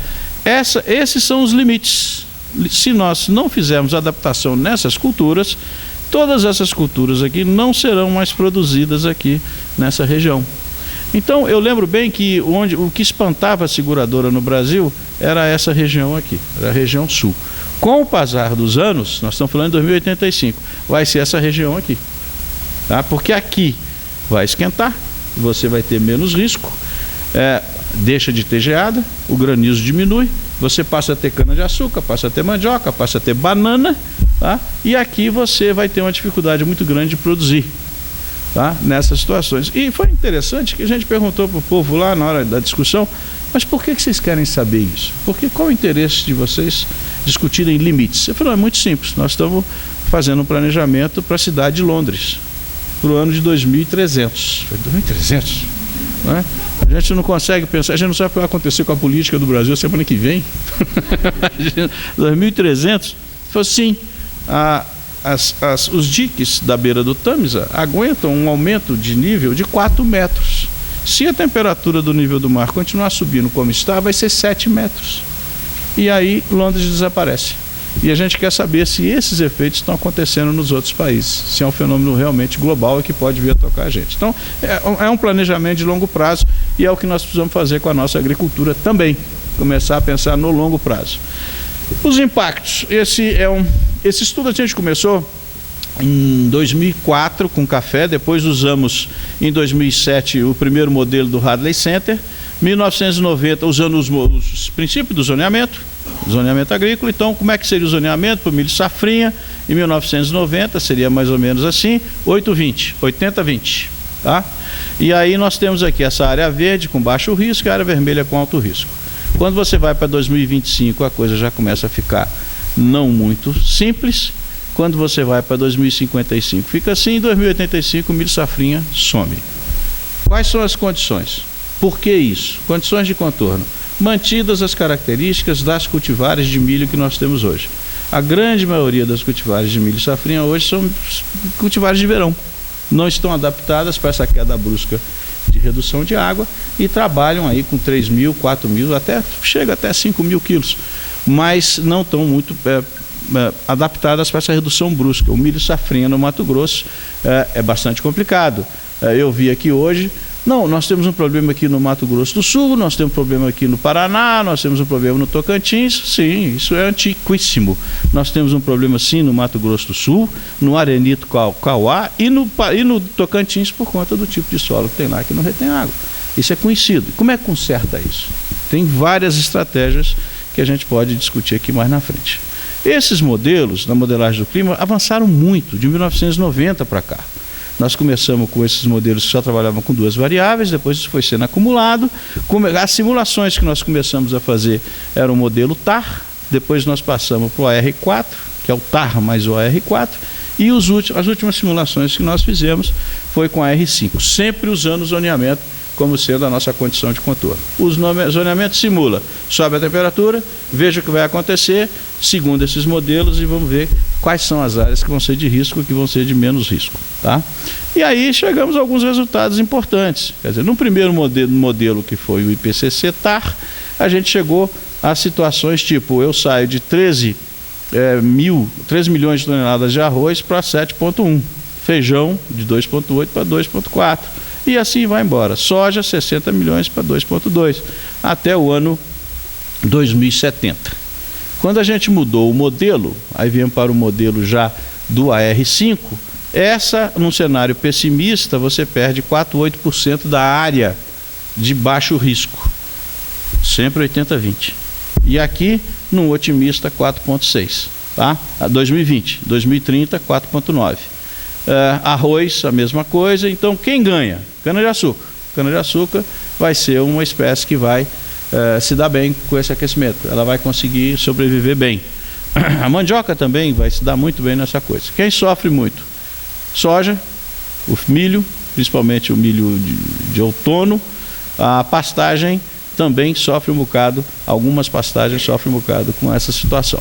esses são os limites. Se nós não fizermos adaptação nessas culturas, todas essas culturas aqui não serão mais produzidas aqui nessa região. Então, eu lembro bem que o que espantava a seguradora no Brasil era essa região aqui, era a região sul. Com o passar dos anos, nós estamos falando de 2085, vai ser essa região aqui. Tá? Porque aqui vai esquentar, você vai ter menos risco, deixa de ter geada, o granizo diminui, você passa a ter cana-de-açúcar, passa a ter mandioca, passa a ter banana, tá? E aqui você vai ter uma dificuldade muito grande de produzir, tá? Nessas situações. E foi interessante que a gente perguntou para o povo lá na hora da discussão, mas por que vocês querem saber isso? Porque qual o interesse de vocês discutirem limites? Eu falei, é muito simples, nós estamos fazendo um planejamento para a cidade de Londres, para o ano de 2300. 2300? Não é? A gente não consegue pensar, a gente não sabe o que vai acontecer com a política do Brasil semana que vem. 2300? Foi sim, os diques da beira do Tâmisa aguentam um aumento de nível de 4 metros. Se a temperatura do nível do mar continuar subindo como está, vai ser 7 metros. E aí Londres desaparece. E a gente quer saber se esses efeitos estão acontecendo nos outros países, se é um fenômeno realmente global e que pode vir a tocar a gente. Então, é um planejamento de longo prazo e é o que nós precisamos fazer com a nossa agricultura também, começar a pensar no longo prazo. Os impactos, esse estudo a gente começou em 2004 com café, depois usamos em 2007 o primeiro modelo do Hadley Center, 1990 usando os princípios do zoneamento agrícola. Então, como é que seria o zoneamento para o milho safrinha? Em 1990 seria mais ou menos assim, 8-20, 80-20, tá? E aí nós temos aqui essa área verde com baixo risco e a área vermelha com alto risco. Quando você vai para 2025, a coisa já começa a ficar não muito simples. Quando você vai para 2055, fica assim. Em 2085, o milho safrinha some. Quais são as condições? Por que isso? Condições de contorno. Mantidas as características das cultivares de milho que nós temos hoje. A grande maioria das cultivares de milho e safrinha hoje são cultivares de verão. Não estão adaptadas para essa queda brusca de redução de água e trabalham aí com 3 mil, 4 mil, chega até 5 mil quilos, mas não estão muito adaptadas para essa redução brusca. O milho safrinha no Mato Grosso é bastante complicado. Eu vi aqui hoje, nós temos um problema aqui no Mato Grosso do Sul, nós temos um problema aqui no Paraná, nós temos um problema no Tocantins. Sim, isso é antiquíssimo. Nós temos um problema sim no Mato Grosso do Sul, no Arenito Cauá e no Tocantins por conta do tipo de solo que tem lá que não retém água. Isso é conhecido. Como é que conserta isso? Tem várias estratégias que a gente pode discutir aqui mais na frente. Esses modelos, na modelagem do clima, avançaram muito, de 1990 para cá. Nós começamos com esses modelos que só trabalhavam com 2 variáveis, depois isso foi sendo acumulado. As simulações que nós começamos a fazer eram o modelo TAR, depois nós passamos para o AR4, que é o TAR mais o AR4, e as últimas simulações que nós fizemos foi com a AR5, sempre usando o zoneamento como sendo a nossa condição de contorno. O zoneamento simula, sobe a temperatura, veja o que vai acontecer, segundo esses modelos, e vamos ver quais são as áreas que vão ser de risco e que vão ser de menos risco. Tá? E aí chegamos a alguns resultados importantes. Quer dizer, no primeiro modelo que foi o IPCC-TAR, a gente chegou a situações tipo, eu saio de 13 milhões de toneladas de arroz para 7,1, feijão de 2,8 para 2,4, e assim vai embora. Soja, 60 milhões para 2,2, até o ano 2070. Quando a gente mudou o modelo, aí viemos para o modelo já do AR5, num cenário pessimista, você perde 4,8% da área de baixo risco, sempre 80-20. E aqui, num otimista, 4,6, tá? 2020, 2030, 4,9. Arroz, a mesma coisa. Então, quem ganha? Cana-de-açúcar. Cana-de-açúcar vai ser uma espécie que vai se dar bem com esse aquecimento. Ela vai conseguir sobreviver bem. A mandioca também vai se dar muito bem nessa coisa. Quem sofre muito? Soja, o milho, principalmente o milho de outono. A pastagem também sofre um bocado, algumas pastagens sofrem um bocado com essa situação.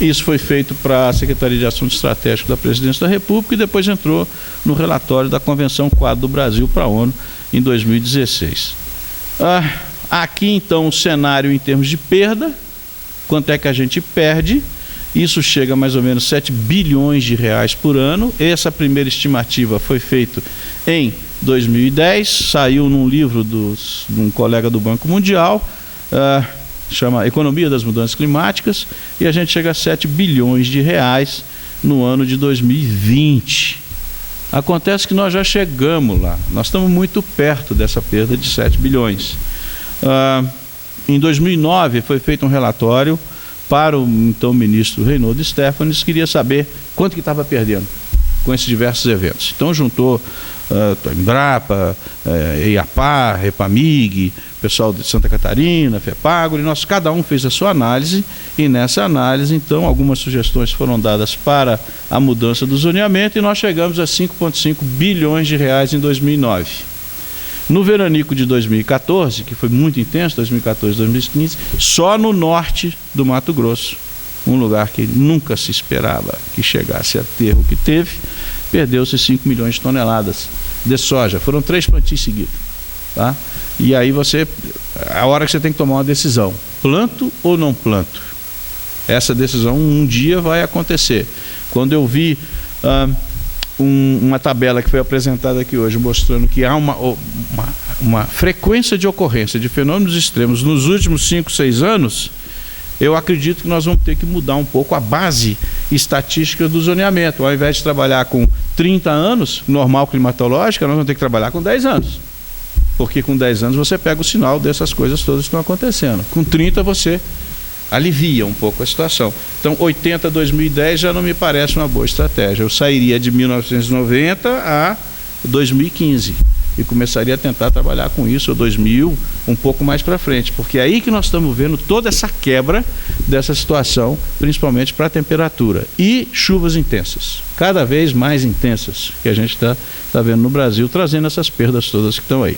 Isso foi feito para a Secretaria de Assuntos Estratégicos da Presidência da República e depois entrou no relatório da Convenção Quadro do Brasil para a ONU em 2016. Aqui então o cenário em termos de perda, quanto é que a gente perde? Isso chega a mais ou menos 7 bilhões de reais por ano. Essa primeira estimativa foi feita em 2010, saiu num livro de um colega do Banco Mundial, chama Economia das Mudanças Climáticas, e a gente chega a 7 bilhões de reais no ano de 2020. Acontece que nós já chegamos lá, nós estamos muito perto dessa perda de 7 bilhões. Em 2009 foi feito um relatório para o então ministro Reinaldo Stefanes, que queria saber quanto que estava perdendo com esses diversos eventos. Então juntou Embrapa, EIAPA, Repamig, pessoal de Santa Catarina, FEPAGRO, e cada um fez a sua análise, e nessa análise, então, algumas sugestões foram dadas para a mudança do zoneamento, e nós chegamos a 5,5 bilhões de reais em 2009. No veranico de 2014, que foi muito intenso, 2014 e 2015, só no norte do Mato Grosso, um lugar que nunca se esperava que chegasse a ter o que teve, perdeu-se 5 milhões de toneladas de soja. Foram 3 plantios seguidos. Tá? E aí a hora que você tem que tomar uma decisão, planto ou não planto? Essa decisão um dia vai acontecer. Quando eu vi uma tabela que foi apresentada aqui hoje, mostrando que há uma frequência de ocorrência de fenômenos extremos nos últimos 5, 6 anos, eu acredito que nós vamos ter que mudar um pouco a base estatística do zoneamento. Ao invés de trabalhar com 30 anos, normal climatológica, nós vamos ter que trabalhar com 10 anos. Porque com 10 anos você pega o sinal dessas coisas todas que estão acontecendo. Com 30 você alivia um pouco a situação. Então, 80 a 2010 já não me parece uma boa estratégia. Eu sairia de 1990 a 2015 e começaria a tentar trabalhar com isso, ou 2000, um pouco mais para frente, porque é aí que nós estamos vendo toda essa quebra dessa situação, principalmente para a temperatura. E chuvas intensas, cada vez mais intensas, que a gente está vendo no Brasil, trazendo essas perdas todas que estão aí.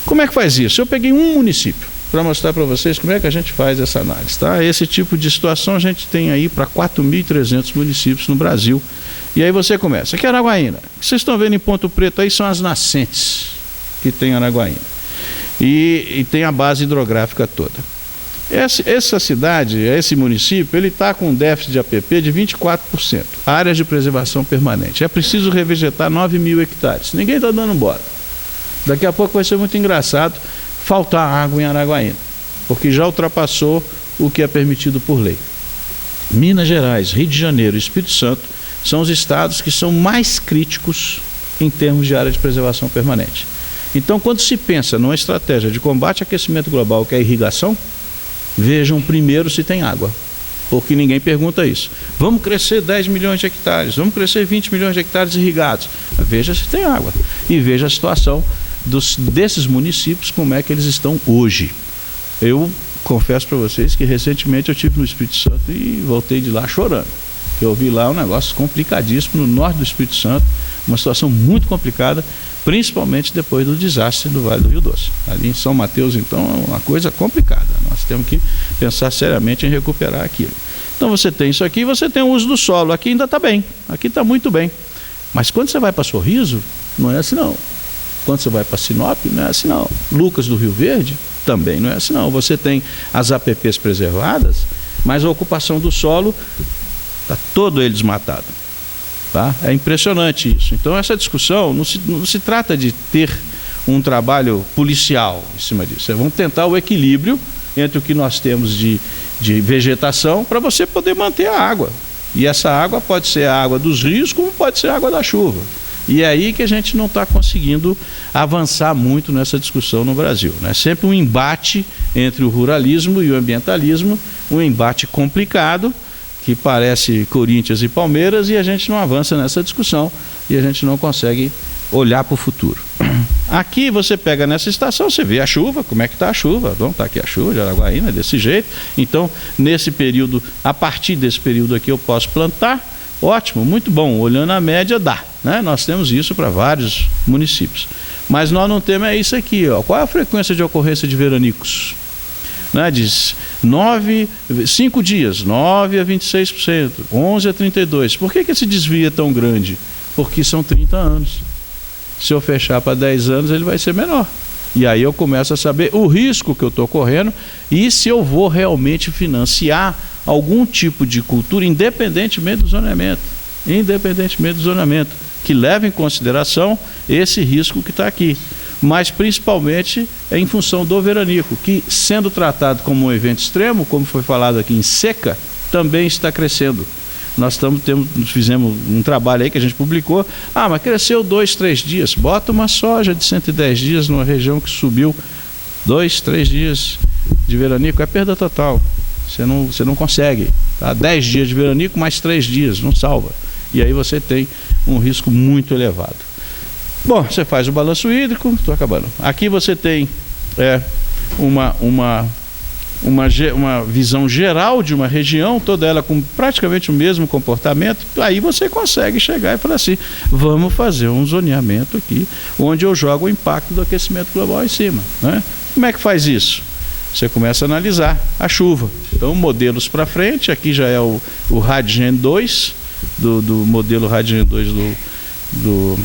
Como é que faz isso? Eu peguei um município, para mostrar para vocês como é que a gente faz essa análise, tá? Esse tipo de situação a gente tem aí para 4.300 municípios no Brasil. E aí você começa. Aqui é Araguaína. O que vocês estão vendo em Ponto Preto aí são as nascentes que tem Araguaína. E tem a base hidrográfica toda. Essa cidade, esse município, ele está com um déficit de APP de 24%. Áreas de preservação permanente. É preciso revegetar 9.000 hectares. Ninguém está dando bola. Daqui a pouco vai ser muito engraçado faltar água em Araguaína, porque já ultrapassou o que é permitido por lei. Minas Gerais, Rio de Janeiro e Espírito Santo são os estados que são mais críticos em termos de área de preservação permanente. Então, quando se pensa numa estratégia de combate ao aquecimento global, que é a irrigação, vejam primeiro se tem água, porque ninguém pergunta isso. Vamos crescer 10 milhões de hectares, vamos crescer 20 milhões de hectares irrigados. Veja se tem água e veja a situação desses municípios, como é que eles estão hoje. Eu confesso para vocês que recentemente eu estive no Espírito Santo e voltei de lá chorando. Eu vi lá um negócio complicadíssimo no norte do Espírito Santo, uma situação muito complicada, principalmente depois do desastre do Vale do Rio Doce. Ali em São Mateus, então, é uma coisa complicada. Nós temos que pensar seriamente em recuperar aquilo. Então você tem isso aqui, você tem o uso do solo. Aqui ainda está bem, aqui está muito bem. Mas quando você vai para Sorriso, não é assim não. Quando você vai para Sinop, não é assim não. Lucas do Rio Verde, também não é assim não. Você tem as APPs preservadas, mas a ocupação do solo está todo ele desmatado. Tá? É impressionante isso. Então essa discussão não se trata de ter um trabalho policial em cima disso. Vamos tentar o equilíbrio entre o que nós temos de vegetação para você poder manter a água. E essa água pode ser a água dos rios, como pode ser a água da chuva. E é aí que a gente não está conseguindo avançar muito nessa discussão no Brasil. É sempre um embate entre o ruralismo e o ambientalismo, um embate complicado, que parece Corinthians e Palmeiras, e a gente não avança nessa discussão e a gente não consegue olhar para o futuro. Aqui você pega nessa estação, você vê a chuva, como é que está a chuva. Bom, está aqui a chuva de Araguaína, desse jeito. Então, nesse período, a partir desse período aqui eu posso plantar. Ótimo, muito bom, olhando a média dá, né? Nós temos isso para vários municípios. Mas nós não temos isso aqui, ó. Qual é a frequência de ocorrência de veranicos? Né, diz 5 dias, 9 a 26%, 11 a 32%. Por que esse desvio é tão grande? Porque são 30 anos. Se eu fechar para 10 anos, ele vai ser menor. E aí eu começo a saber o risco que eu estou correndo e se eu vou realmente financiar algum tipo de cultura, independentemente do zoneamento, que leve em consideração esse risco que está aqui. Mas principalmente é em função do veranico, que sendo tratado como um evento extremo, como foi falado aqui em seca, também está crescendo. Nós fizemos um trabalho aí que a gente publicou, mas cresceu 2, 3 dias, bota uma soja de 110 dias numa região que subiu 2, 3 dias de veranico, é perda total, você não consegue, tá? 10 dias de veranico mais 3 dias, não salva, e aí você tem um risco muito elevado. Bom, você faz o balanço hídrico, estou acabando. Aqui você tem uma visão geral de uma região, toda ela com praticamente o mesmo comportamento. Aí você consegue chegar e falar assim, vamos fazer um zoneamento aqui, onde eu jogo o impacto do aquecimento global em cima, né? Como é que faz isso? Você começa a analisar a chuva. Então, modelos para frente, aqui já é o Radgen 2, do modelo Radgen 2 do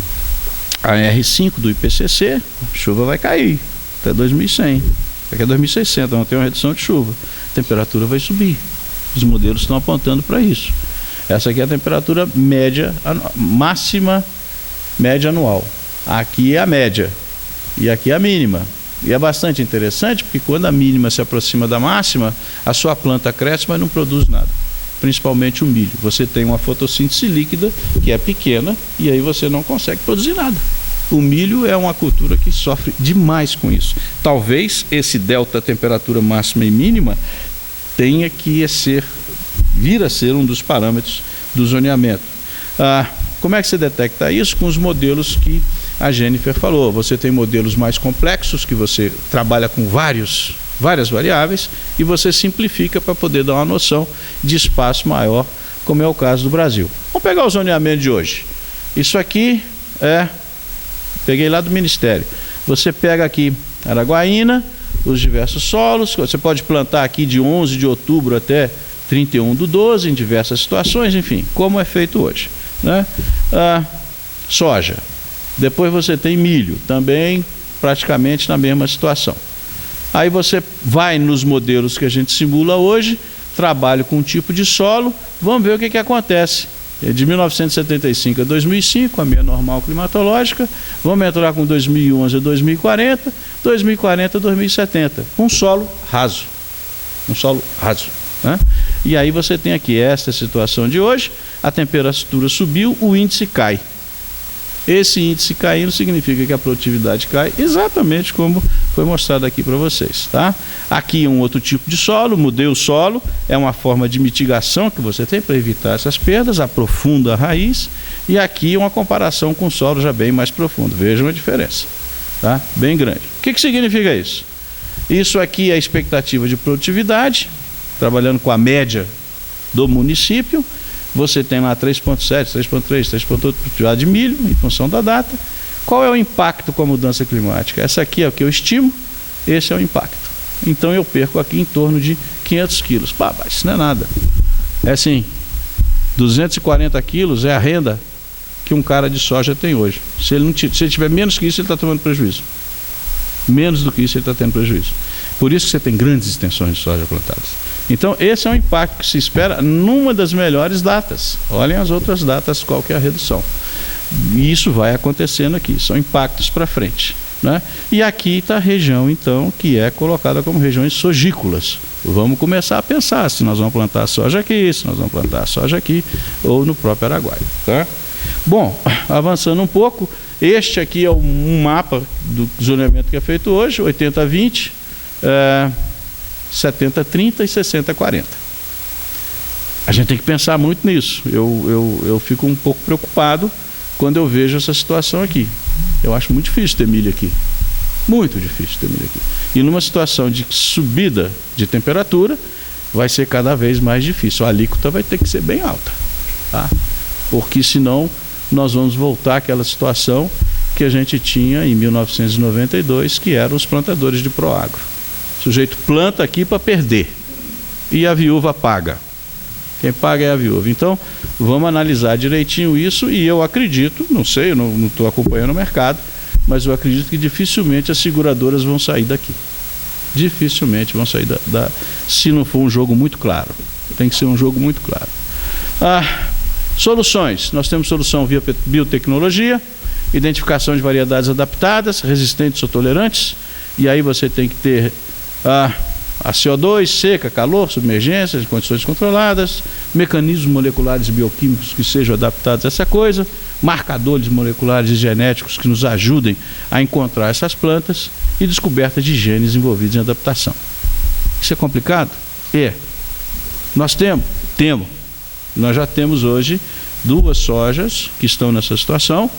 AR5 do IPCC, a chuva vai cair até 2100, daqui a 2600, não tem uma redução de chuva, a temperatura vai subir, os modelos estão apontando para isso. Essa aqui é a temperatura média, máxima média anual, aqui é a média e aqui é a mínima, e é bastante interessante porque quando a mínima se aproxima da máxima, a sua planta cresce, mas não produz nada, principalmente o milho. Você tem uma fotossíntese líquida que é pequena e aí você não consegue produzir nada. O milho é uma cultura que sofre demais com isso. Talvez esse delta temperatura máxima e mínima tenha que vir a ser um dos parâmetros do zoneamento. Como é que você detecta isso? Com os modelos que a Jennifer falou. Você tem modelos mais complexos que você trabalha com várias variáveis e você simplifica para poder dar uma noção de espaço maior, como é o caso do Brasil. Vamos pegar o zoneamento de hoje. Isso aqui peguei lá do Ministério. Você pega aqui Araguaína, os diversos solos. Você pode plantar aqui de 11 de outubro até 31/12, em diversas situações, enfim, como é feito hoje, né? Soja. Depois você tem milho, também praticamente na mesma situação. Aí você vai nos modelos que a gente simula hoje, trabalha com um tipo de solo, vamos ver o que acontece. De 1975 a 2005, a meia normal climatológica, vamos entrar com 2011 a 2040, 2040 a 2070, um solo raso. Um solo raso, né? E aí você tem aqui esta situação de hoje, a temperatura subiu, o índice cai. Esse índice caindo significa que a produtividade cai, exatamente como foi mostrado aqui para vocês, tá? Aqui um outro tipo de solo, mudei o solo, é uma forma de mitigação que você tem para evitar essas perdas, aprofunda a raiz, e aqui uma comparação com o solo já bem mais profundo, vejam a diferença, tá? Bem grande. O que significa isso? Isso aqui é a expectativa de produtividade, trabalhando com a média do município. Você tem lá 3,7, 3,3, 3,8 produtividade de milho, em função da data. Qual é o impacto com a mudança climática? Essa aqui é o que eu estimo, esse é o impacto. Então eu perco aqui em torno de 500 quilos. Pá, mas isso não é nada. É assim, 240 quilos é a renda que um cara de soja tem hoje. Se ele tiver menos que isso, ele está tomando prejuízo. Menos do que isso, ele está tendo prejuízo. Por isso que você tem grandes extensões de soja plantadas. Então, esse é o impacto que se espera numa das melhores datas. Olhem as outras datas, qual que é a redução. E isso vai acontecendo aqui, são impactos para frente, né? E aqui está a região, então, que é colocada como regiões sogícolas. Vamos começar a pensar se nós vamos plantar soja aqui, se nós vamos plantar soja aqui, ou no próprio Araguaia, tá? Bom, avançando um pouco, este aqui é um mapa do zoneamento que é feito hoje, 80-20, 70-30 e 60-40. A gente tem que pensar muito nisso. Eu fico um pouco preocupado quando eu vejo essa situação aqui. Eu acho muito difícil ter milho aqui. Muito difícil ter milho aqui. E numa situação de subida de temperatura, vai ser cada vez mais difícil. A alíquota vai ter que ser bem alta, tá? Porque senão nós vamos voltar àquela situação que a gente tinha em 1992, que eram os plantadores de Proagro. O sujeito planta aqui para perder e a viúva paga. Quem paga é a viúva. Então, vamos analisar direitinho isso e eu acredito, não sei, eu não estou acompanhando o mercado, mas eu acredito que dificilmente as seguradoras vão sair daqui. Dificilmente vão sair se não for um jogo muito claro. Tem que ser um jogo muito claro. Soluções. Nós temos solução via biotecnologia, identificação de variedades adaptadas, resistentes ou tolerantes, e aí você tem que ter a CO2, seca, calor, submergência, em condições controladas, mecanismos moleculares e bioquímicos que sejam adaptados a essa coisa, marcadores moleculares e genéticos que nos ajudem a encontrar essas plantas e descoberta de genes envolvidos em adaptação. Isso é complicado? É. Nós temos. Nós já temos hoje 2 sojas que estão nessa situação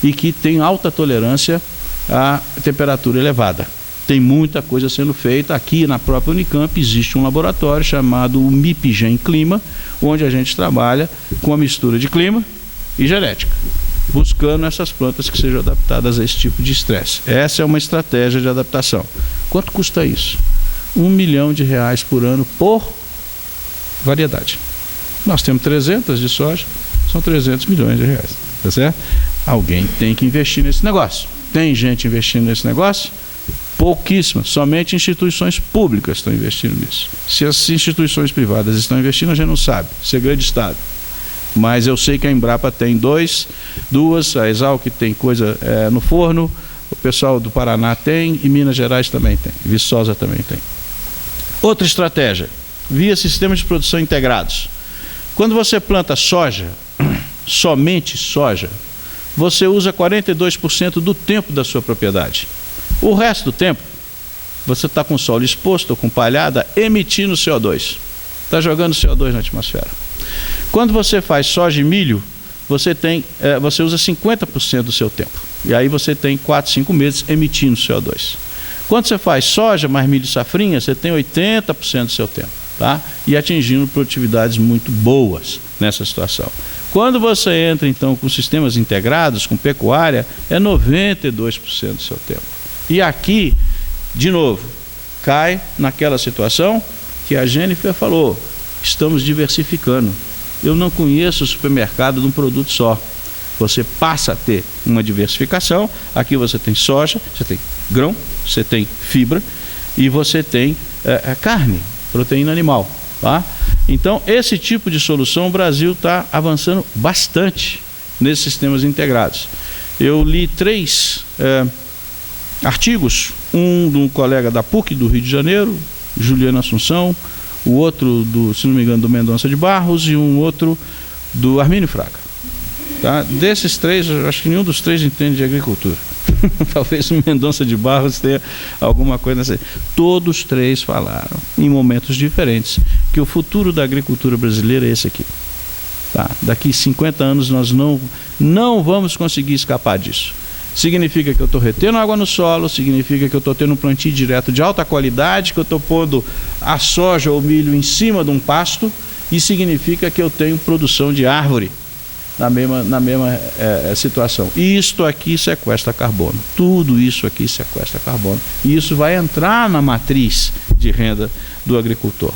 e que têm alta tolerância à temperatura elevada. Tem muita coisa sendo feita. Aqui na própria Unicamp existe um laboratório chamado MIPGEN Clima, onde a gente trabalha com a mistura de clima e genética, buscando essas plantas que sejam adaptadas a esse tipo de estresse. Essa é uma estratégia de adaptação. Quanto custa isso? R$1 milhão por ano por variedade. Nós temos 300 de soja, são R$300 milhões, tá certo? Alguém tem que investir nesse negócio. Tem gente investindo nesse negócio? Pouquíssimas, somente instituições públicas estão investindo nisso. Se as instituições privadas estão investindo, a gente não sabe, segredo de Estado. Mas eu sei que a Embrapa tem duas, a Exalc tem coisa no forno, o pessoal do Paraná tem e Minas Gerais também tem, Viçosa também tem. Outra estratégia, via sistemas de produção integrados. Quando você planta soja, somente soja, você usa 42% do tempo da sua propriedade. O resto do tempo, você está com o solo exposto ou com palhada, emitindo CO2. Está jogando CO2 na atmosfera. Quando você faz soja e milho, você usa 50% do seu tempo. E aí você tem 4, 5 meses emitindo CO2. Quando você faz soja mais milho e safrinha, você tem 80% do seu tempo, tá? E atingindo produtividades muito boas nessa situação. Quando você entra, então, com sistemas integrados, com pecuária, é 92% do seu tempo. E aqui, de novo, cai naquela situação que a Jennifer falou, estamos diversificando. Eu não conheço o supermercado de um produto só. Você passa a ter uma diversificação. Aqui você tem soja, você tem grão, você tem fibra e você tem carne, proteína animal. Tá? Então, esse tipo de solução o Brasil está avançando bastante nesses sistemas integrados. Eu li 3 artigos, um de um colega da PUC do Rio de Janeiro, Juliano Assunção, o outro, se não me engano, do Mendonça de Barros e um outro do Armínio Fraga. Tá? Desses 3, eu acho que nenhum dos 3 entende de agricultura. Talvez o Mendonça de Barros tenha alguma coisa assim. Todos 3 falaram, em momentos diferentes, que o futuro da agricultura brasileira é esse aqui. Tá? Daqui 50 anos nós não vamos conseguir escapar disso. Significa que eu estou retendo água no solo, significa que eu estou tendo um plantio direto de alta qualidade, que eu estou pondo a soja ou milho em cima de um pasto, e significa que eu tenho produção de árvore na mesma situação. E isto aqui sequestra carbono. Tudo isso aqui sequestra carbono. E isso vai entrar na matriz de renda do agricultor.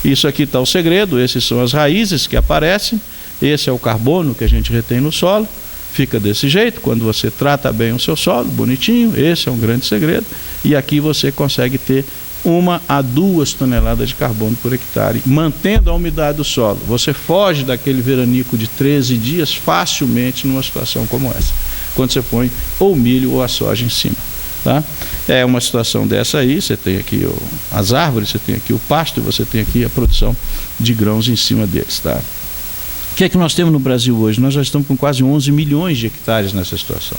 Isso aqui está o segredo, essas são as raízes que aparecem, esse é o carbono que a gente retém no solo. Fica desse jeito, quando você trata bem o seu solo, bonitinho, esse é um grande segredo, e aqui você consegue ter 1 a 2 toneladas de carbono por hectare, mantendo a umidade do solo. Você foge daquele veranico de 13 dias facilmente numa situação como essa, quando você põe ou o milho ou a soja em cima. Tá? É uma situação dessa aí, você tem aqui as árvores, você tem aqui o pasto, e você tem aqui a produção de grãos em cima deles. Tá? O que é que nós temos no Brasil hoje? Nós já estamos com quase 11 milhões de hectares nessa situação.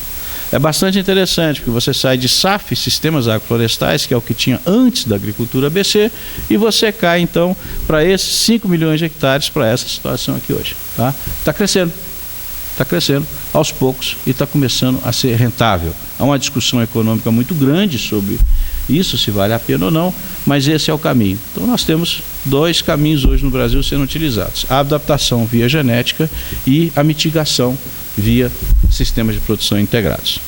É bastante interessante, porque você sai de SAF, Sistemas Agroflorestais, que é o que tinha antes da agricultura ABC, e você cai então para esses 5 milhões de hectares, para essa situação aqui hoje. Tá? Está crescendo aos poucos e está começando a ser rentável. Há uma discussão econômica muito grande sobre isso, se vale a pena ou não, mas esse é o caminho. Então nós temos 2 caminhos hoje no Brasil sendo utilizados: a adaptação via genética e a mitigação via sistemas de produção integrados.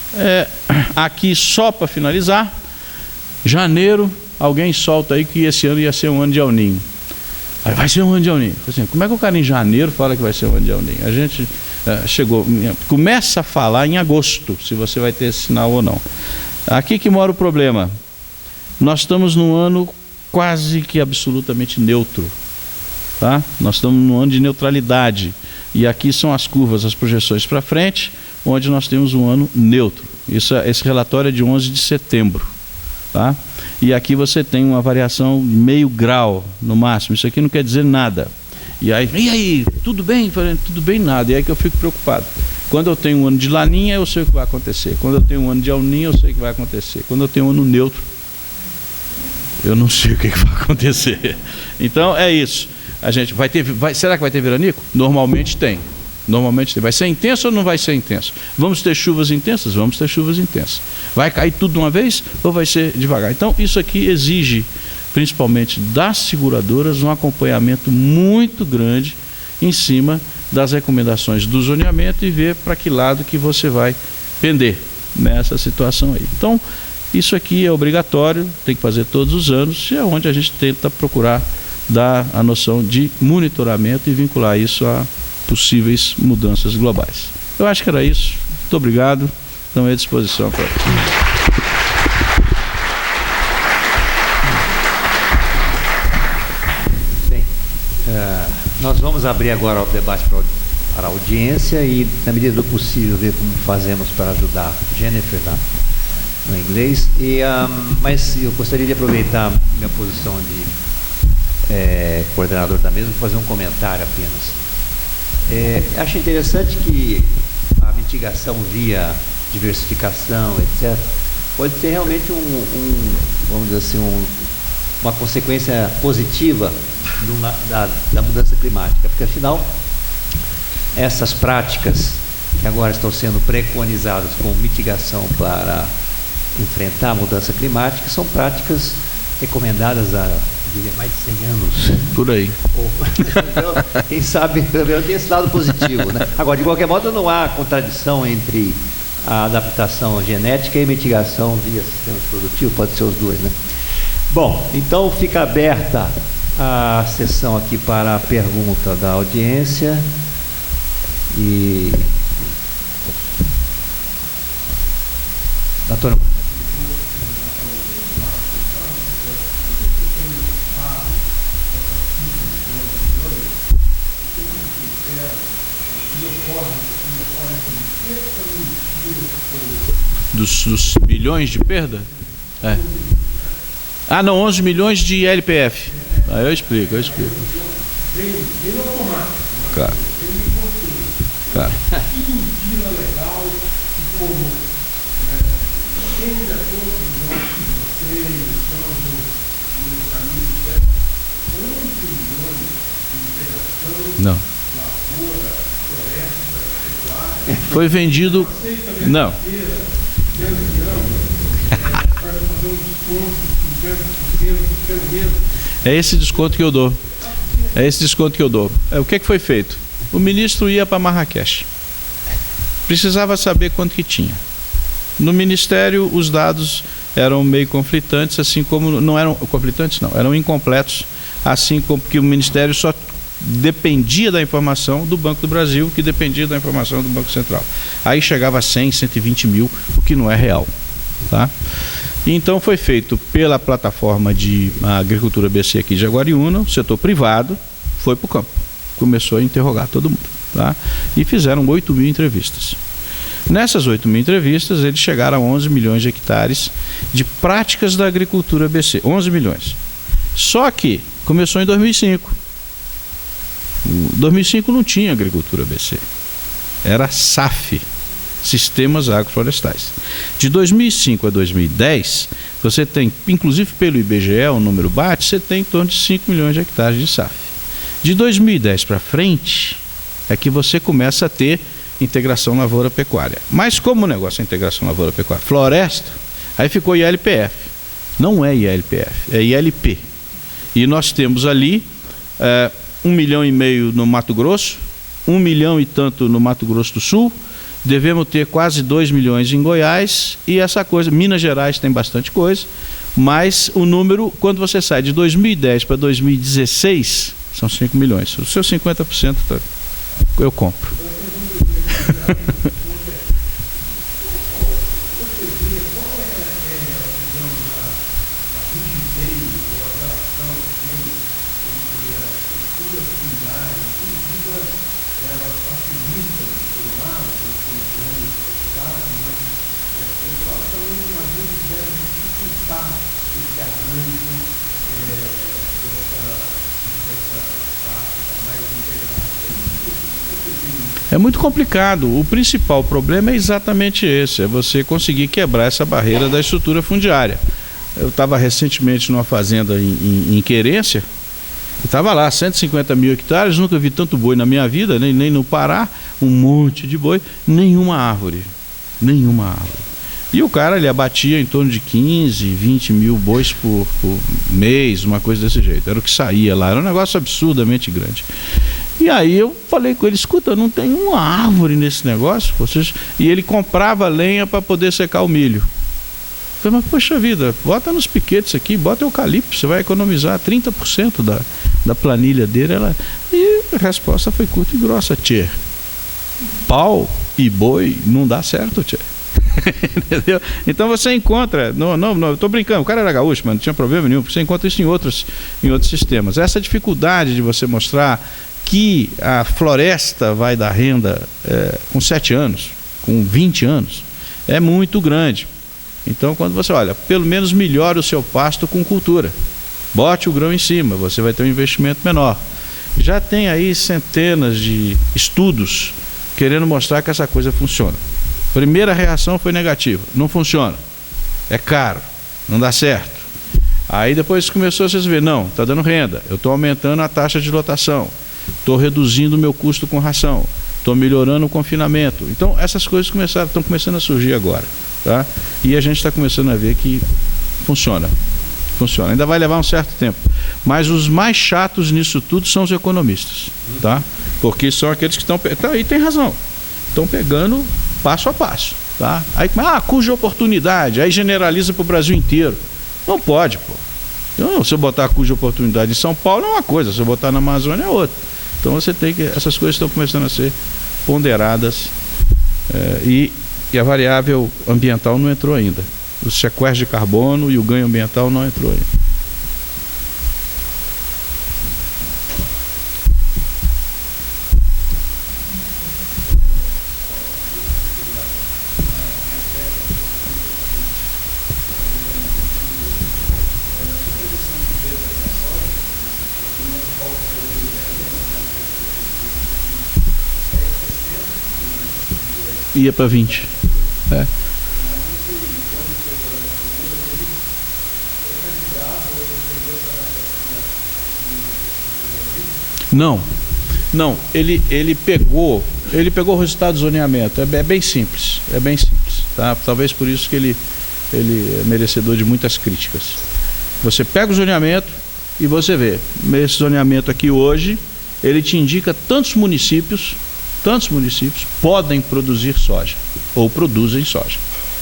Aqui, só para finalizar, janeiro, alguém solta aí que esse ano ia ser um ano de El Niño. Vai ser um ano de El Niño. Assim, como é que o cara em janeiro fala que vai ser um ano de El Niño? A gente começa a falar em agosto, se você vai ter esse sinal ou não. Aqui que mora o problema. Nós estamos num ano quase que absolutamente neutro. Tá? Nós estamos num ano de neutralidade. E aqui são as curvas, as projeções para frente, onde nós temos um ano neutro. Esse relatório é de 11 de setembro. Tá? E aqui você tem uma variação de meio grau no máximo. Isso aqui não quer dizer nada. E aí, tudo bem? Tudo bem, nada. E aí que eu fico preocupado. Quando eu tenho um ano de laninha, eu sei o que vai acontecer. Quando eu tenho um ano de El Niño, eu sei o que vai acontecer. Quando eu tenho um ano neutro, eu não sei o que vai acontecer. Então é isso. A gente será que vai ter veranico? Normalmente tem. Vai ser intenso ou não vai ser intenso? Vamos ter chuvas intensas? Vamos ter chuvas intensas. Vai cair tudo de uma vez ou vai ser devagar? Então isso aqui exige, principalmente das seguradoras, um acompanhamento muito grande em cima das recomendações do zoneamento e ver para que lado que você vai pender nessa situação aí. Então, isso aqui é obrigatório, tem que fazer todos os anos, e é onde a gente tenta procurar dar a noção de monitoramento e vincular isso a possíveis mudanças globais. Eu acho que era isso. Muito obrigado. Estamos à disposição para nós vamos abrir agora o debate para a audiência e, na medida do possível, ver como fazemos para ajudar Jennifer no inglês. Mas eu gostaria de aproveitar minha posição de coordenador da mesa para fazer um comentário apenas. Acho interessante que a mitigação via diversificação, etc., pode ser realmente vamos dizer assim, uma consequência positiva da mudança climática, porque afinal essas práticas que agora estão sendo preconizadas como mitigação para enfrentar a mudança climática são práticas recomendadas há, diria, mais de 100 anos. Por aí. Então, quem sabe, pelo menos tem esse lado positivo, né? Agora, de qualquer modo, não há contradição entre a adaptação genética e mitigação via sistemas produtivos, pode ser os dois, né? Bom, então fica aberta a sessão aqui para a pergunta da audiência. E Antônio. Dos bilhões de perda? É. Ah, não, 11 milhões de LPF. Ah, eu explico. Claro. Claro. Não. Foi vendido. Não. É esse desconto que eu dou. O que foi feito? O ministro ia para Marrakech. Precisava saber quanto que tinha. No Ministério, os dados eram meio conflitantes, assim como não eram conflitantes, não, eram incompletos, assim como que o Ministério só dependia da informação do Banco do Brasil, que dependia da informação do Banco Central. Aí chegava a 100, 120 mil, o que não é real, tá? Então foi feito pela plataforma de Agricultura BC aqui de Jaguariúna, o setor privado foi para o campo, começou a interrogar todo mundo, tá? E fizeram 8 mil entrevistas. Nessas 8 mil entrevistas, eles chegaram a 11 milhões de hectares de práticas da agricultura BC, 11 milhões. Só que começou em 2005. Em 2005 não tinha agricultura BC, era SAF, Sistemas Agroflorestais. De 2005 a 2010, você tem, inclusive pelo IBGE, o número bate, você tem em torno de 5 milhões de hectares de SAF. De 2010 para frente, é que você começa a ter integração lavoura-pecuária. Mas como o negócio é integração lavoura-pecuária? Floresta, aí ficou ILPF. Não é ILPF, é ILP. E nós temos ali 1,5 milhão no Mato Grosso, 1 milhão e tanto no Mato Grosso do Sul, devemos ter quase 2 milhões em Goiás e essa coisa, Minas Gerais tem bastante coisa, mas o número, quando você sai de 2010 para 2016, são 5 milhões. O seu 50% eu compro. É muito complicado. O principal problema é exatamente esse, é você conseguir quebrar essa barreira da estrutura fundiária. Eu estava recentemente numa fazenda em Querência, estava lá, 150 mil hectares, nunca vi tanto boi na minha vida, nem no Pará, um monte de boi, nenhuma árvore. E o cara, ele abatia em torno de 15, 20 mil bois por mês, uma coisa desse jeito. Era o que saía lá, era um negócio absurdamente grande. E aí eu falei com ele, escuta, não tem uma árvore nesse negócio? E ele comprava lenha para poder secar o milho. Eu falei, mas poxa vida, bota nos piquetes aqui, bota eucalipto, você vai economizar 30% da planilha dele. E a resposta foi curta e grossa, tchê. Pau e boi não dá certo, tchê. Entendeu? Então você encontra, não, eu tô brincando, o cara era gaúcho, mas não tinha problema nenhum, você encontra isso em outros sistemas. Essa dificuldade de você mostrar que a floresta vai dar renda com 7 anos, com 20 anos, é muito grande. Então quando você olha, pelo menos melhore o seu pasto com cultura, bote o grão em cima, você vai ter um investimento menor. Já tem aí centenas de estudos querendo mostrar que essa coisa funciona. Primeira reação foi negativa, não funciona, é caro, não dá certo. Aí depois começou a se ver, não, está dando renda, eu estou aumentando a taxa de lotação, estou reduzindo o meu custo com ração, estou melhorando o confinamento. Então essas coisas estão começando a surgir agora, tá? E a gente está começando a ver que funciona. Ainda vai levar um certo tempo, mas os mais chatos nisso tudo são os economistas, tá? Porque são aqueles que estão, aí tem razão, estão pegando passo a passo, tá? Aí, cuja oportunidade, aí generaliza para o Brasil inteiro. Não pode, pô. Então, se eu botar custo de oportunidade em São Paulo é uma coisa, se eu botar na Amazônia é outra. Então você tem que, essas coisas estão começando a ser ponderadas, e a variável ambiental não entrou ainda. O sequestro de carbono e o ganho ambiental não entrou ainda. Ia para 20. Não, ele pegou o resultado do zoneamento. É bem simples, tá? Talvez por isso que ele é merecedor de muitas críticas. Você pega o zoneamento e você vê, esse zoneamento aqui hoje, ele te indica tantos municípios podem produzir soja, ou produzem soja.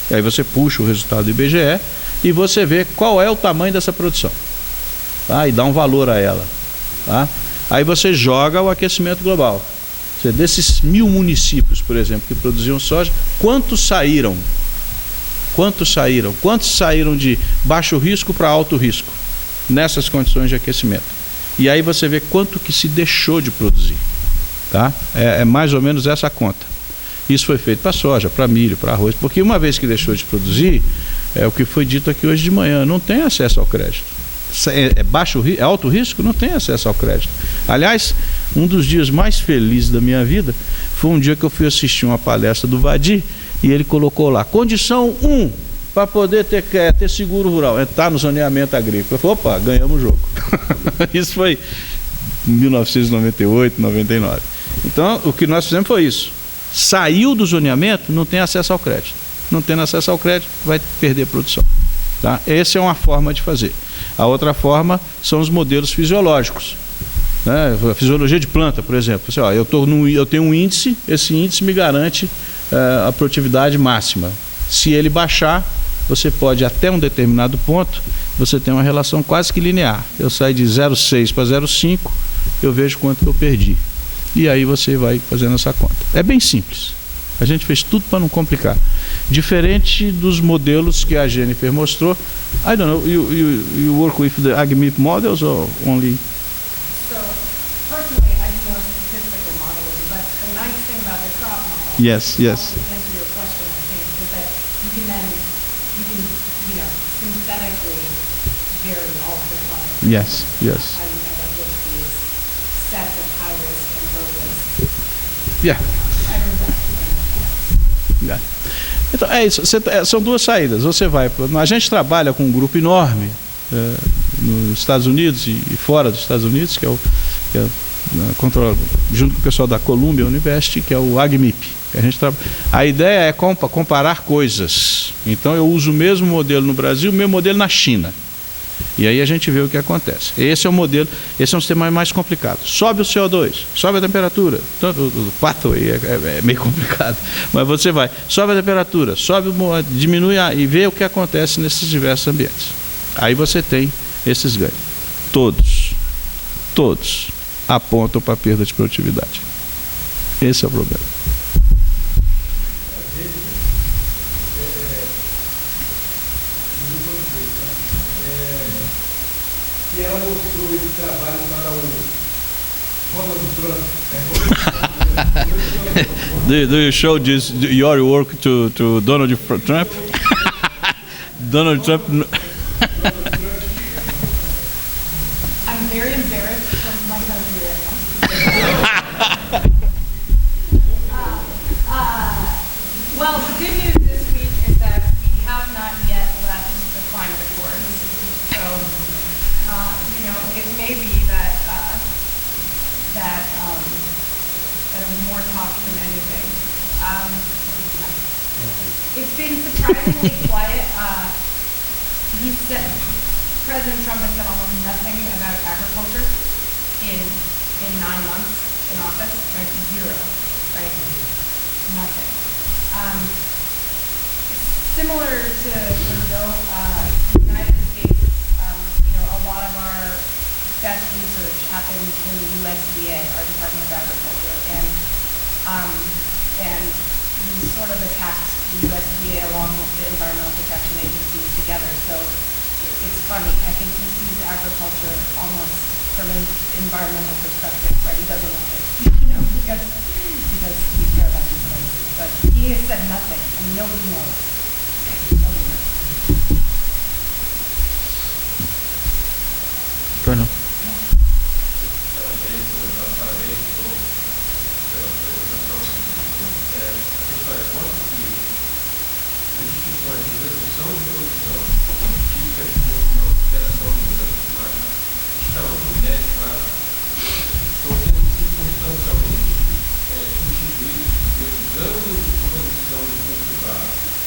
E aí você puxa o resultado do IBGE e você vê qual é o tamanho dessa produção, tá? E dá um valor a ela, tá? Aí você joga o aquecimento global. Desses 1000 municípios, por exemplo, que produziam soja, quantos saíram? Quantos saíram de baixo risco para alto risco, nessas condições de aquecimento? E aí você vê quanto que se deixou de produzir. Tá? É mais ou menos essa conta. Isso foi feito para soja, para milho, para arroz, porque uma vez que deixou de produzir, é o que foi dito aqui hoje de manhã, não tem acesso ao crédito. É alto risco, não tem acesso ao crédito. Aliás, um dos dias mais felizes da minha vida foi um dia que eu fui assistir uma palestra do Vadi e ele colocou lá, condição 1 para poder ter seguro rural, entrar no zoneamento agrícola. Eu falei, opa, ganhamos o jogo. Isso foi em 1998, 99. Então, o que nós fizemos foi isso. Saiu do zoneamento, não tem acesso ao crédito. Não tendo acesso ao crédito, vai perder a produção. Tá? Essa é uma forma de fazer. A outra forma são os modelos fisiológicos. Né? A fisiologia de planta, por exemplo. Assim, ó, eu tenho um índice, esse índice me garante a produtividade máxima. Se ele baixar, você pode, até um determinado ponto, você tem uma relação quase que linear. Eu saio de 0,6 para 0,5, eu vejo quanto que eu perdi. E aí você vai fazendo essa conta. É bem simples. A gente fez tudo para não complicar. Diferente dos modelos que a Jennifer mostrou. I don't know, you work with the AgMIP models or only? So, personally, I do statistical modeling, but the nice thing about the crop model, Yes. to answer your question, I think, is that you can synthetically vary all of the climate. Yes. How you end up with these sets of high risk and low risk. Yeah. Então, é isso. São duas saídas. A gente trabalha com um grupo enorme nos Estados Unidos e fora dos Estados Unidos, que é junto com o pessoal da Columbia University, que é o AgMIP. A ideia é comparar coisas. Então eu uso o mesmo modelo no Brasil, o mesmo modelo na China. E aí a gente vê o que acontece. Esse é o modelo, esse é um sistema mais complicado. Sobe o CO2, sobe a temperatura. Tanto o pathway é meio complicado, mas você sobe a temperatura, diminui e vê o que acontece nesses diversos ambientes. Aí você tem esses ganhos. Todos apontam para a perda de produtividade. Esse é o problema. E ela mostrou esse trabalho para o Donald Trump. Do you show your work to Donald Trump? Donald Trump. I'm very embarrassed from my country right now. Well, the good news this week is that we have not yet left the climate accords. So, it may be that it was more talk than anything. It's been surprisingly quiet. President Trump has said almost nothing about agriculture in 9 months in office, right? Zero, right? Nothing. Similar to Brazil, the United States, lot of our best research happens in the USDA, our Department of Agriculture, and we sort of attacked the USDA along with the Environmental Protection Agencies together. So it's funny. I think he sees agriculture almost from an environmental perspective, right? He doesn't like it, because we care about these things. But he has said nothing, and nobody knows. Nobody knows. Bueno.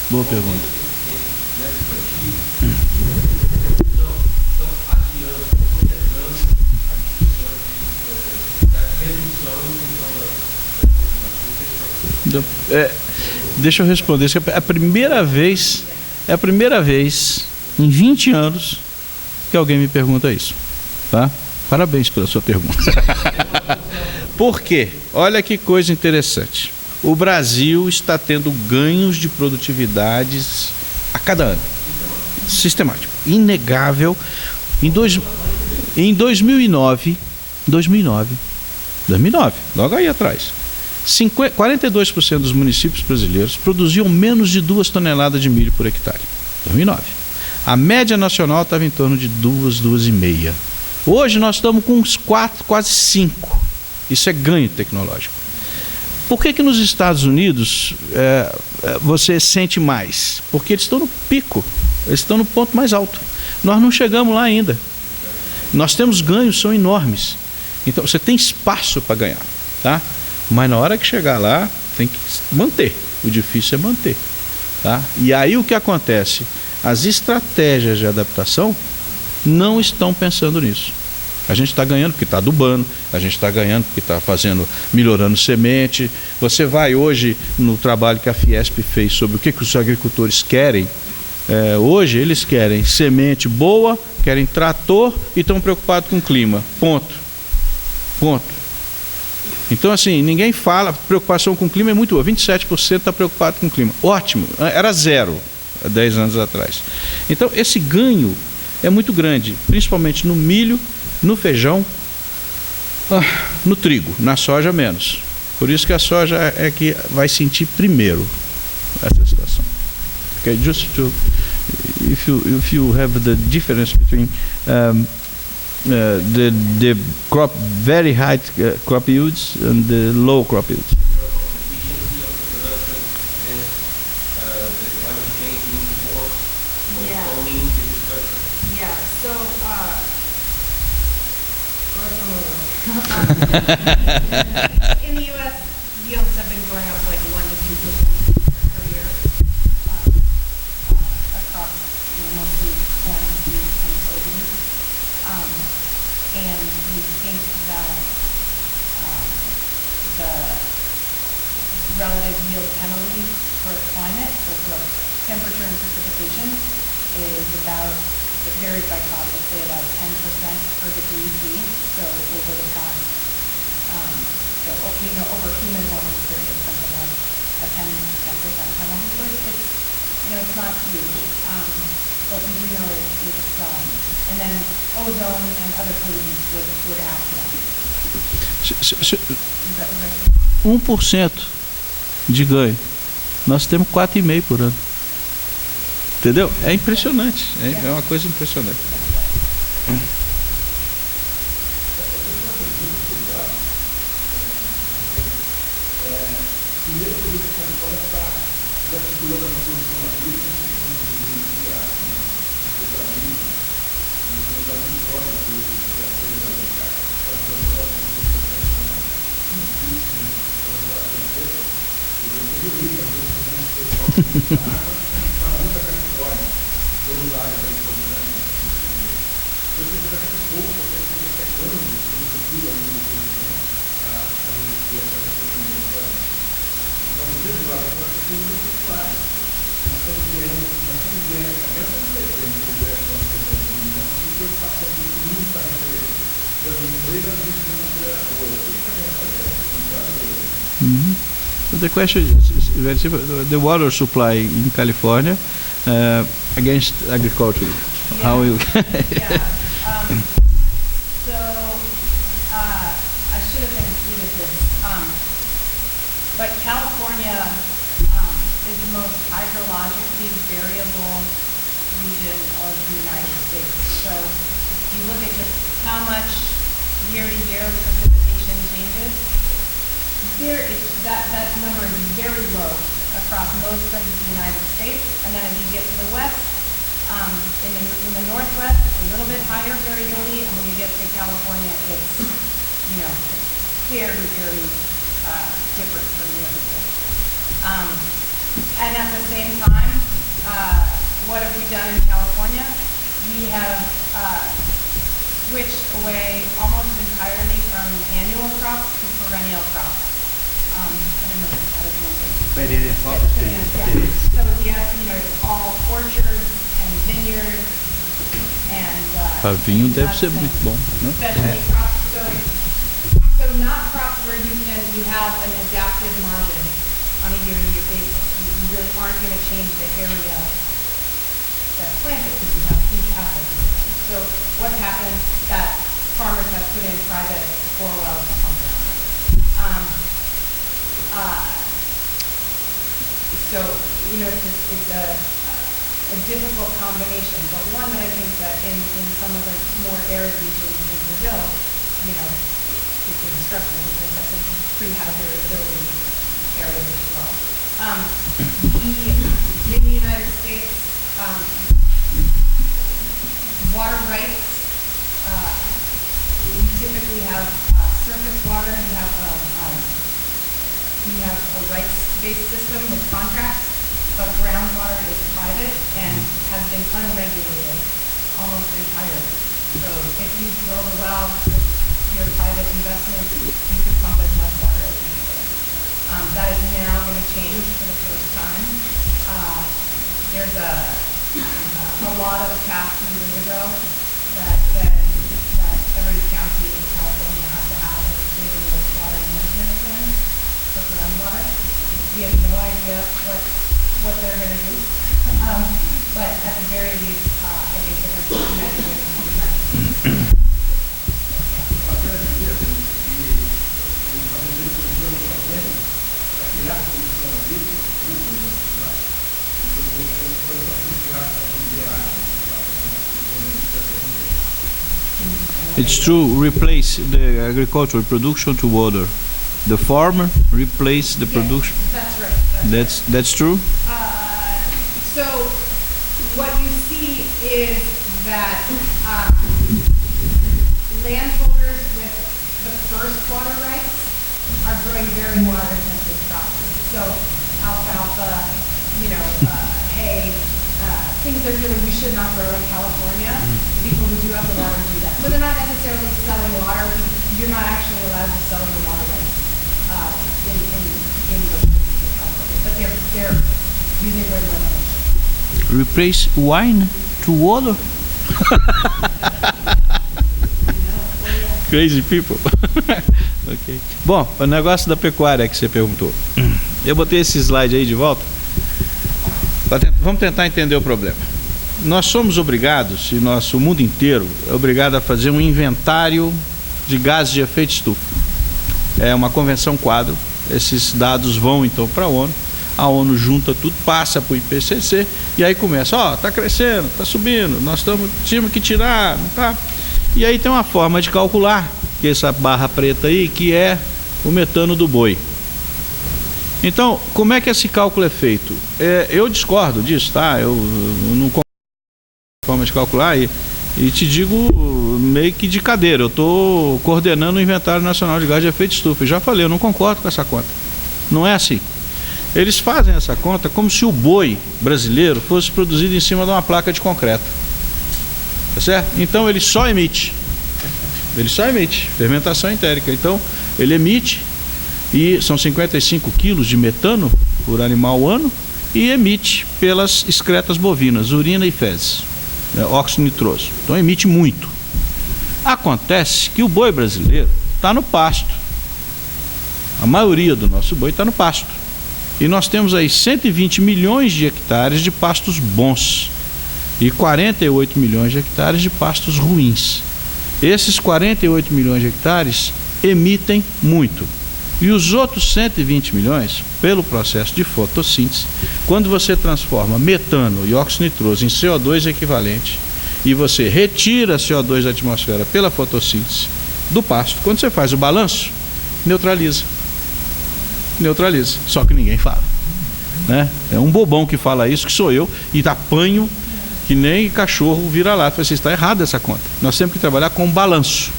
Boa pergunta. Deixa eu responder. É a primeira vez em 20 anos que alguém me pergunta isso, tá? Parabéns pela sua pergunta. Por quê? Olha que coisa interessante. O Brasil está tendo ganhos de produtividades a cada ano. Sistemático. Inegável. Em 2009, logo aí atrás, 42% dos municípios brasileiros produziam menos de 2 toneladas de milho por hectare. 2009. A média nacional estava em torno de 2,5. Hoje nós estamos com uns 4, quase 5. Isso é ganho tecnológico. Por que nos Estados Unidos você sente mais? Porque eles estão no pico, eles estão no ponto mais alto. Nós não chegamos lá ainda. Nós temos ganhos, são enormes. Então você tem espaço para ganhar, tá? Mas na hora que chegar lá, tem que manter. O difícil é manter, tá? E aí o que acontece? As estratégias de adaptação não estão pensando nisso. A gente está ganhando porque está adubando, a gente está ganhando porque está melhorando semente. Você vai hoje no trabalho que a Fiesp fez sobre o que os agricultores querem. Hoje eles querem semente boa, querem trator e estão preocupados com o clima. Ponto. Então assim, ninguém fala, preocupação com o clima é muito boa. 27% está preocupado com o clima. Ótimo, era 0 há 10 anos atrás. Então esse ganho é muito grande, principalmente no milho, no feijão, no trigo, na soja menos. Por isso que a soja é que vai sentir primeiro essa situação. Okay, just to, if you have the difference between the crop very high crop yields and the low crop yields. In the U.S., yields have been going up like 1 to 2% per year across mostly corn, wheat, and soybeans. And we think that the relative yield penalty for climate, for sort of temperature and precipitation, is about, it varies by crop, let's say about 10% per degree C. So over the past, over human warming period, something like a 10% penalty. So it's not huge. But we do know it's and then ozone and other pollutants would add to that. 1% de ganho. Nós temos 4,5 por ano. Entendeu? É impressionante. É uma coisa impressionante. preocupação do mundo está referente das empresas de indústria ou o que a gente fazer? The question is very simple. The water supply in California against agriculture. Yeah. How you? Yeah. So I should have included this. But California is the most hydrologically variable region of the United States. So if you look at just how much year to year precipitation changes, that number is very low across most of the United States. And then as you get to the west, in the northwest, it's a little bit higher variability, and when you get to California, it's very, very different from the other place. And at the same time, what have we done in California? We have switched away almost entirely from annual crops to perennial crops. I don't know how to translate. Yeah. So we have, all orchards and vineyards and Vinho deve nuts ser and muito bom, né? specialty crops. So not crops where you have an adaptive margin on a year-to-year basis. You really aren't going to change the area that's planted because you have huge assets. So what's happened that farmers have put in private bore wells to pump down. So, it's a difficult combination, but one that I think that in some of the more arid regions in Brazil, is instructive because that's a pretty high variability area as well. In the United States, water rights, we typically have surface water, you have a rights-based system with contracts, but groundwater is private and has been unregulated almost entirely. So if you drill a well with your private investment, you can pump as much water as you need. That is now going to change for the first time. There's a law that was passed 2 years ago that said that every county in California has to have a sustainable water management plan for groundwater. We have no idea what they're going to do, but at the very least, I think they're going to be measuring the contract. It's true. Replace the agricultural production to water. The farmer replace the production. That's right. That's true. So what you see is that landholders with the first water rights are growing very water-intensive crops. So alfalfa, hay, things that really we should not grow in California. People who do have the water do that. So they're not necessarily selling water. You're not actually allowed to sell your water rights in California, but they're using their limitations. Replace wine to water. Crazy people. Ok. Bom, o negócio da pecuária que você perguntou. Eu botei esse slide aí de volta. Vamos tentar entender o problema. Nós somos obrigados, e o mundo inteiro é obrigado a fazer um inventário de gases de efeito estufa. É uma convenção quadro. Esses dados vão então para a ONU junta tudo, passa para o IPCC e aí começa, está crescendo, está subindo, nós tínhamos que tirar, não tá? E aí tem uma forma de calcular, que é essa barra preta aí, que é o metano do boi. Então, como é que esse cálculo é feito? Eu discordo disso, tá? Eu não concordo com a forma de calcular e te digo meio que de cadeira. Eu estou coordenando o Inventário Nacional de Gás de Efeito Estufa. Eu já falei, eu não concordo com essa conta. Não é assim. Eles fazem essa conta como se o boi brasileiro fosse produzido em cima de uma placa de concreto. Tá certo? Então ele só emite. Fermentação entérica. Então ele emite, e são 55 quilos de metano por animal ano, e emite pelas excretas bovinas, urina e fezes. né, óxido nitroso. Então emite muito. Acontece que o boi brasileiro está no pasto. A maioria do nosso boi está no pasto. E nós temos aí 120 milhões de hectares de pastos bons e 48 milhões de hectares de pastos ruins. Esses 48 milhões de hectares emitem muito. E os outros 120 milhões, pelo processo de fotossíntese, quando você transforma metano e óxido nitroso em CO2 equivalente e você retira CO2 da atmosfera pela fotossíntese do pasto, quando você faz o balanço, neutraliza. Neutraliza. Só que ninguém fala, né? É um bobão que fala isso, que sou eu, e apanho que nem cachorro vira-lata. Você está errado essa conta. Nós temos que trabalhar com balanço.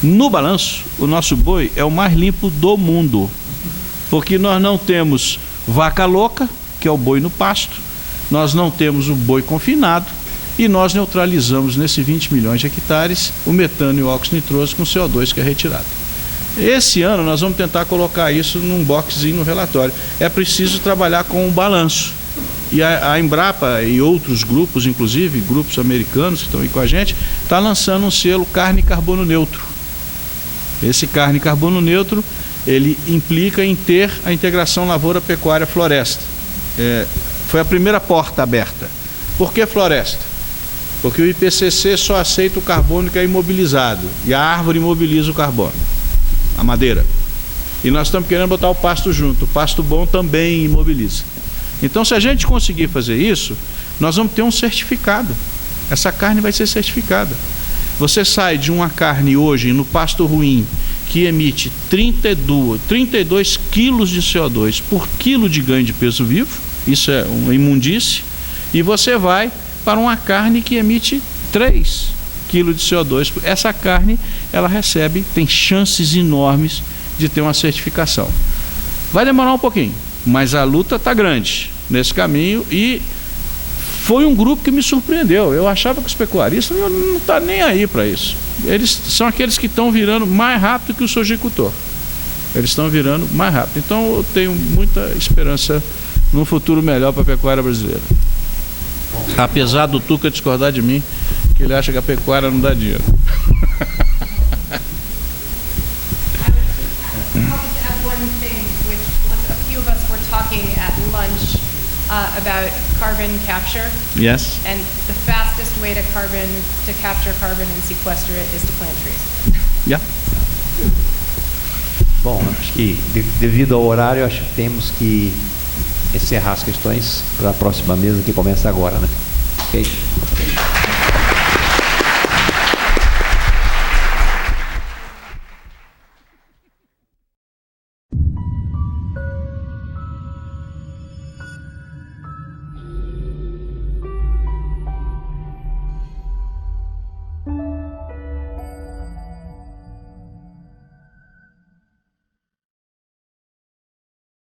No balanço, o nosso boi é o mais limpo do mundo, porque nós não temos vaca louca, que é o boi no pasto, nós não temos o boi confinado, e nós neutralizamos nesses 20 milhões de hectares o metano e o óxido nitroso com CO2 que é retirado. Esse ano nós vamos tentar colocar isso num boxzinho no relatório. É preciso trabalhar com o balanço. E a Embrapa e outros grupos, inclusive grupos americanos que estão aí com a gente, está lançando um selo carne e carbono neutro. Esse carne e carbono neutro, ele implica em ter a integração lavoura-pecuária-floresta. Foi a primeira porta aberta. Por que floresta? Porque o IPCC só aceita o carbono que é imobilizado, e a árvore imobiliza o carbono, a madeira. E nós estamos querendo botar o pasto junto. O pasto bom também imobiliza. Então, se a gente conseguir fazer isso, nós vamos ter um certificado. Essa carne vai ser certificada. Você sai de uma carne hoje no pasto ruim que emite 32 quilos de CO2 por quilo de ganho de peso vivo, isso é uma imundície, e você vai para uma carne que emite 3 quilos de CO2. Essa carne, ela tem chances enormes de ter uma certificação. Vai demorar um pouquinho, mas a luta está grande nesse caminho, e foi um grupo que me surpreendeu. Eu achava que os pecuaristas não estão nem aí para isso. Eles são aqueles que estão virando mais rápido que o sojicultor. Eles estão virando mais rápido. Então eu tenho muita esperança num futuro melhor para a pecuária brasileira. Apesar do Tuca discordar de mim, que ele acha que a pecuária não dá dinheiro. Talking at lunch about carbon capture. Yes. And the fastest way to capture carbon and sequester it is to plant trees. Yeah. Bom, acho que devido ao horário, acho que temos que encerrar as questões para a próxima mesa que começa agora, né? Ok?